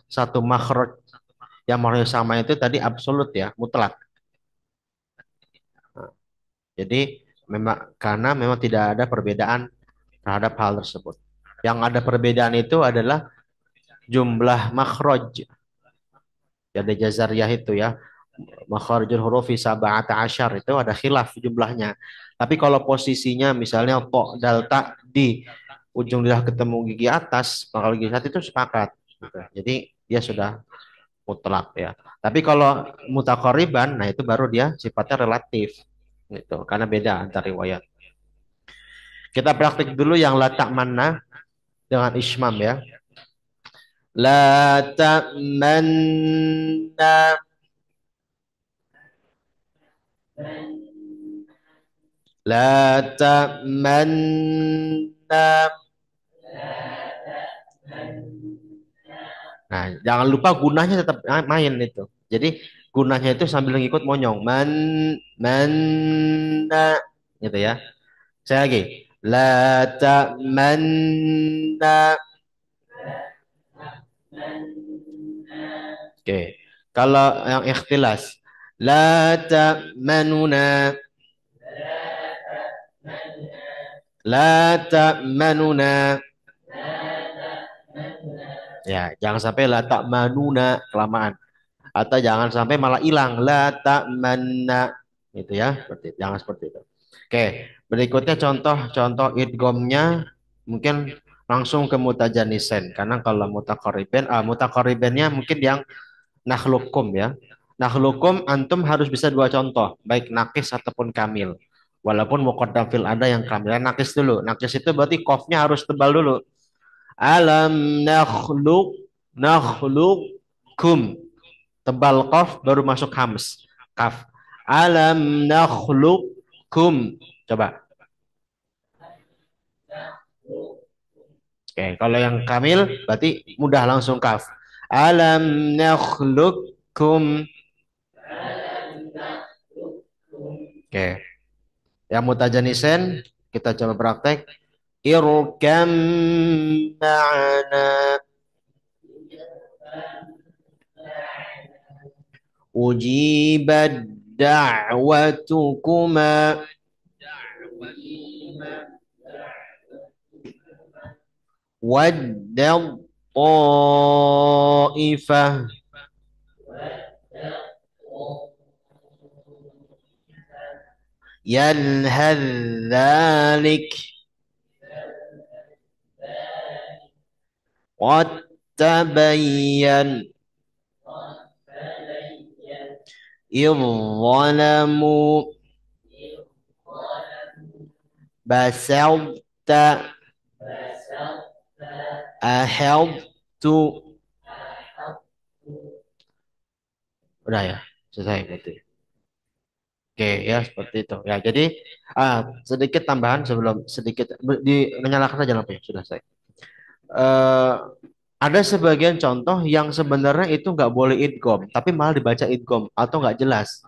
satu makhraj yang makhraj sama itu tadi absolut ya, mutlak. Nah, jadi memang karena memang tidak ada perbedaan terhadap hal tersebut. Yang ada perbedaan itu adalah jumlah makhraj. Jadi jazariyah itu ya, makharijul hurufi sab'ata asyar itu ada khilaf jumlahnya. Tapi kalau posisinya misalnya to dal ta di ujung lidah ketemu gigi atas, maka gigi satu itu sepakat. Gitu. Jadi dia sudah mutlak ya. Tapi kalau mutakoriban, nah itu baru dia sifatnya relatif. Gitu. Karena beda antar riwayat. Kita praktik dulu yang latak mana dengan ismam ya. La ta'manna. La ta'manna. Nah, jangan lupa gunanya tetap main itu. Jadi gunanya itu sambil ngikut monyong. Man, gitu ya. Saya lagi. La ta'manna. Oke. Kalau yang ikhtilas. La ta'manuna. La ta'manuna. Ya, jangan sampai la ta'manuna kelamaan. Atau jangan sampai malah hilang la ta'manna gitu ya, jangan seperti itu. Oke, berikutnya contoh-contoh idghamnya mungkin langsung ke mutajanisen karena kalau mutakaribennya mungkin yang nakhlukum ya. Nakhlukum antum harus bisa dua contoh, baik nakis ataupun kamil. Walaupun muqaddam fil ada yang kamil. Nakis dulu. Nakis itu berarti qafnya harus tebal dulu. Alam nakhlukum. Tebal qaf baru masuk hams. Kaf. Alam nakhlukum. Coba. Oke, kalau yang kamil berarti mudah langsung kaf. Alam nakhlukum. Oke. Yang mutajanisen kita coba praktek. Irkam ma'ana. Ujibat da'watukuma. Waddal ta'ifah. Yalhad dhalik. Qad tabayyan. إذ ظلموا بسطت أحبت. Udah ya, selesai berarti. Oke ya seperti itu. Ya jadi sedikit tambahan sebelum sedikit menyalakan saja lampunya sudah saya. Ada sebagian contoh yang sebenarnya itu nggak boleh idgham, tapi malah dibaca idgham atau nggak jelas.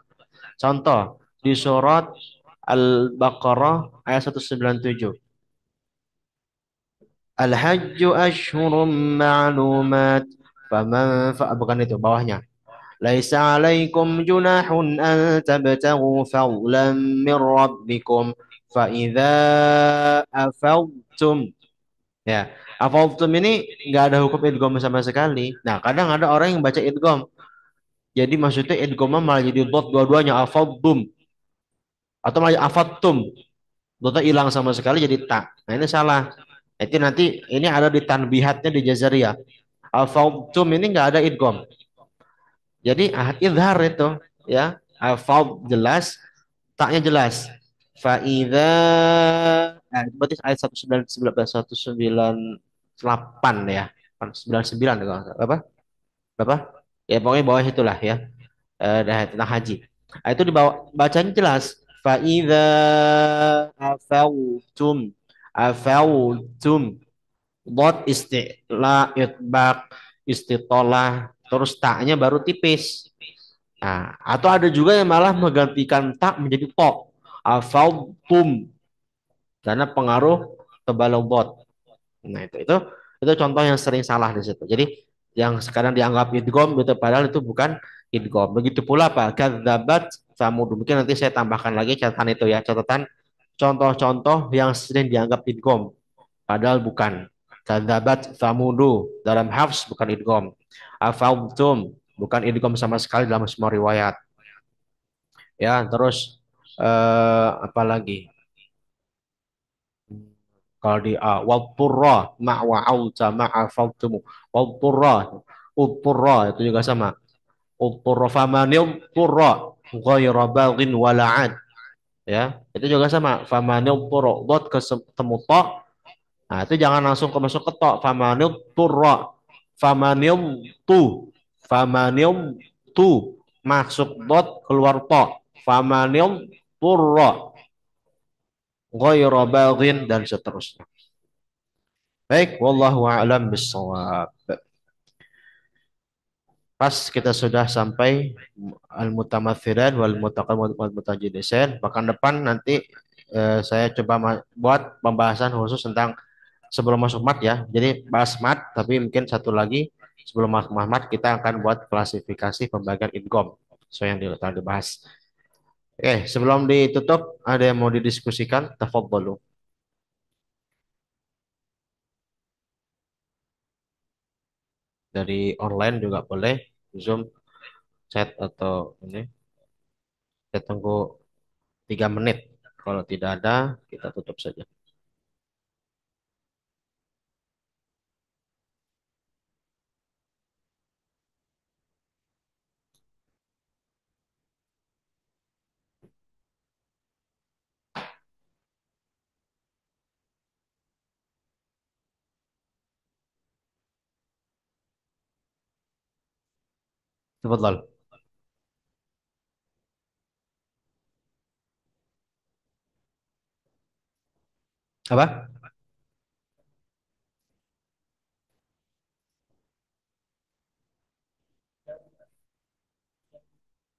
Contoh di surat Al-Baqarah ayat 197. Al-Hajju ashhurum ma'lumat. Bukan itu bawahnya. Laisa alaikum junahun an tabtagu fadlan min rabbikum fa idza afawtum. Ya, afawtum ini nggak ada hukum idgham sama sekali. Nah, kadang ada orang yang baca idgham. Jadi maksudnya idgham malah jadi dot dua-duanya afawtum atau malah afattum. Dotnya hilang sama sekali jadi tak. Nah, ini salah. Itu nanti ini ada di tanbihatnya di Jazariyah. Afawtum ini nggak ada idgham. Jadi ahad idhar itu ya. Afawd jelas, taknya jelas. Faida berarti ayat 198 ya. 99 kalau nggak salah. Apa? Berapa? Ya pokoknya bawah itulah ya. Tentang haji. Nah, itu dibawa bacanya jelas. Faida afawtum afawtum dot istilah itbaq istitolah terus taknya baru tipis. Nah, atau ada juga yang malah menggantikan tak menjadi to. Afautum karena pengaruh tebal bot. Nah, itu contoh yang sering salah di situ. Jadi yang sekarang dianggap idgham itu padahal itu bukan idgham. Begitu pula Pak kadzabat samud. Mungkin nanti saya tambahkan lagi catatan itu ya, catatan contoh-contoh yang sering dianggap idgham padahal bukan. Kadzabat samudu dalam hafs bukan idgham. Afautum bukan idgham sama sekali dalam semua riwayat. Ya, terus apa lagi? Kalau di wadturra ma'wa'auta ma'afautumu wadturra udturra itu juga sama udturra famanil turra ghaira baghin wala'ad ya itu juga sama famanil turra dot ketemu to nah itu jangan langsung ke masuk ke to famanil turra famanil tu famanil tu masuk dot keluar to famanil turra ghairu baghin dan seterusnya. Baik, wallahu a'lam bissawab. Pas kita sudah sampai al-mutamatsilan wal mutajalisin, pekan depan nanti saya coba buat pembahasan khusus tentang sebelum masuk mat ya. Jadi bahas mat, tapi mungkin satu lagi sebelum masuk mat kita akan buat klasifikasi pembagian idgham. So yang telah dibahas. Oke, sebelum ditutup ada yang mau didiskusikan? Tafadhalu. Dari online juga boleh, Zoom, chat atau ini. Kita tunggu 3 menit. Kalau tidak ada, kita tutup saja. Tafadhal. Apa?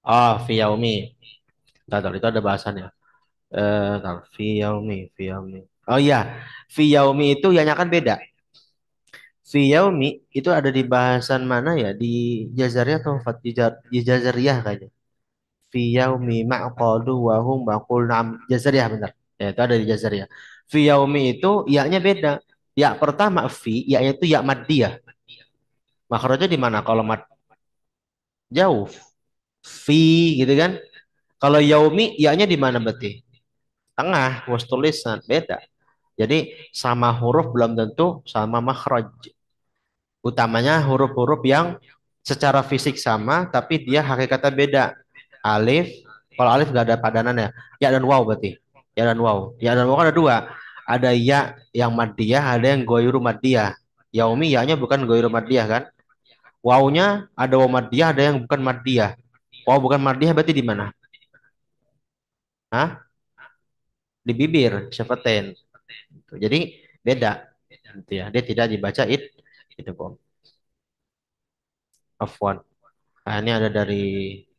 Oh, fi yaumi. Tadar, itu ada bahasannya. Fi yaumi, fi yaumi. Oh iya, fi yaumi itu yang kan beda. Fi yaumi itu ada di bahasan mana ya? Di Jazariyah atau di Jazariyah kayaknya. Fi yaumi ma'qalu wa hum baqul nam Jazariyah benar. Ya, itu ada di Jazariyah. Fi yaumi itu ya-nya beda. Ya pertama fi, ya-nya itu ya maddiyah. Makhrajnya di mana kalau mad jauh? Fi gitu kan. Kalau yaumi ya-nya di mana berarti? Tengah, was tulisan beda. Jadi sama huruf belum tentu sama makhraj. Utamanya huruf-huruf yang secara fisik sama tapi dia hakikatnya beda. Alif, kalau alif nggak ada padanannya. Ya dan waw berarti. Ya dan waw. Ya dan waw kan ada dua. Ada ya yang maddiyah, ada yang goyuru maddiyah. Yaumi ya-nya bukan goyuru maddiyah kan? Wawnya ada waw maddiyah, ada yang bukan maddiyah. Waw bukan maddiyah berarti di mana? Hah? Di bibir, syafaten. Jadi beda. Gitu ya. Dia tidak dibaca itu kok. Afwan. Nah, ini ada dari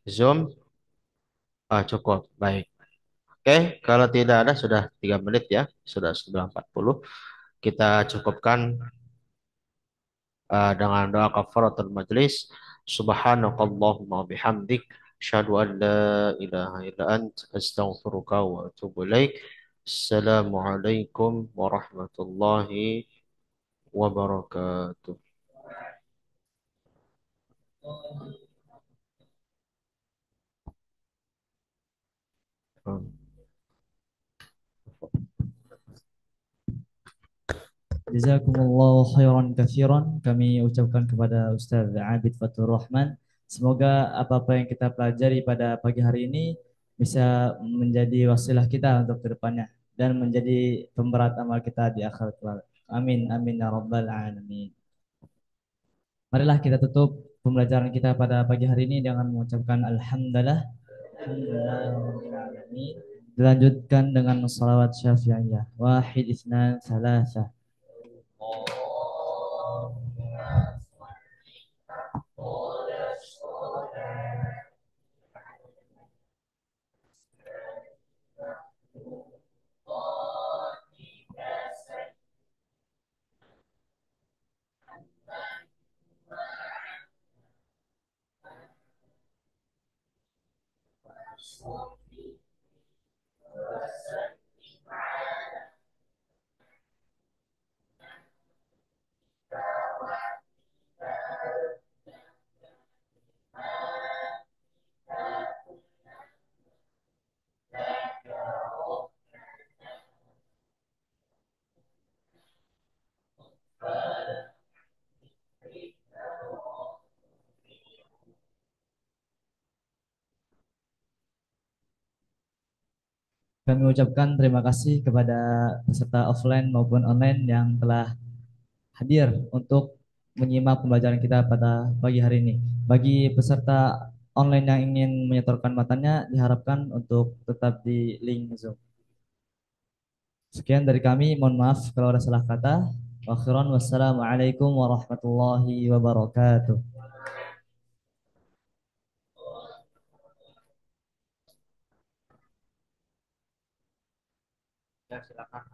Zoom. Cukup. Baik. Oke, kalau tidak ada sudah 3 menit ya. Sudah 40. Kita cukupkan dengan doa kafaratul majlis. Subhanakallahumma bihamdik. Asyhadu an la ilaha illa ant. Astaghfiruka wa atubu ilaik. Assalamualaikum warahmatullahi wabarakatuh. Jazakumullahu khairan katsiran. Kami ucapkan kepada Ustaz Abid Fatur Rahman. Semoga apa-apa yang kita pelajari pada pagi hari ini bisa menjadi wasilah kita untuk kedepannya dan menjadi pemberat amal kita di akhirat kelak. Amin amin ya rabbal alamin. Marilah kita tutup pembelajaran kita pada pagi hari ini dengan mengucapkan alhamdulillah. Alhamdulillah rabbil alamin. Dilanjutkan dengan salawat syafi'iyah. Wahid isnan salasah. Kami ucapkan terima kasih kepada peserta offline maupun online yang telah hadir untuk menyimak pembelajaran kita pada pagi hari ini. Bagi peserta online yang ingin menyetorkan matanya, diharapkan untuk tetap di link Zoom. Sekian dari kami, mohon maaf kalau ada salah kata. Wassalamualaikum warahmatullahi wabarakatuh. Ya, silakan.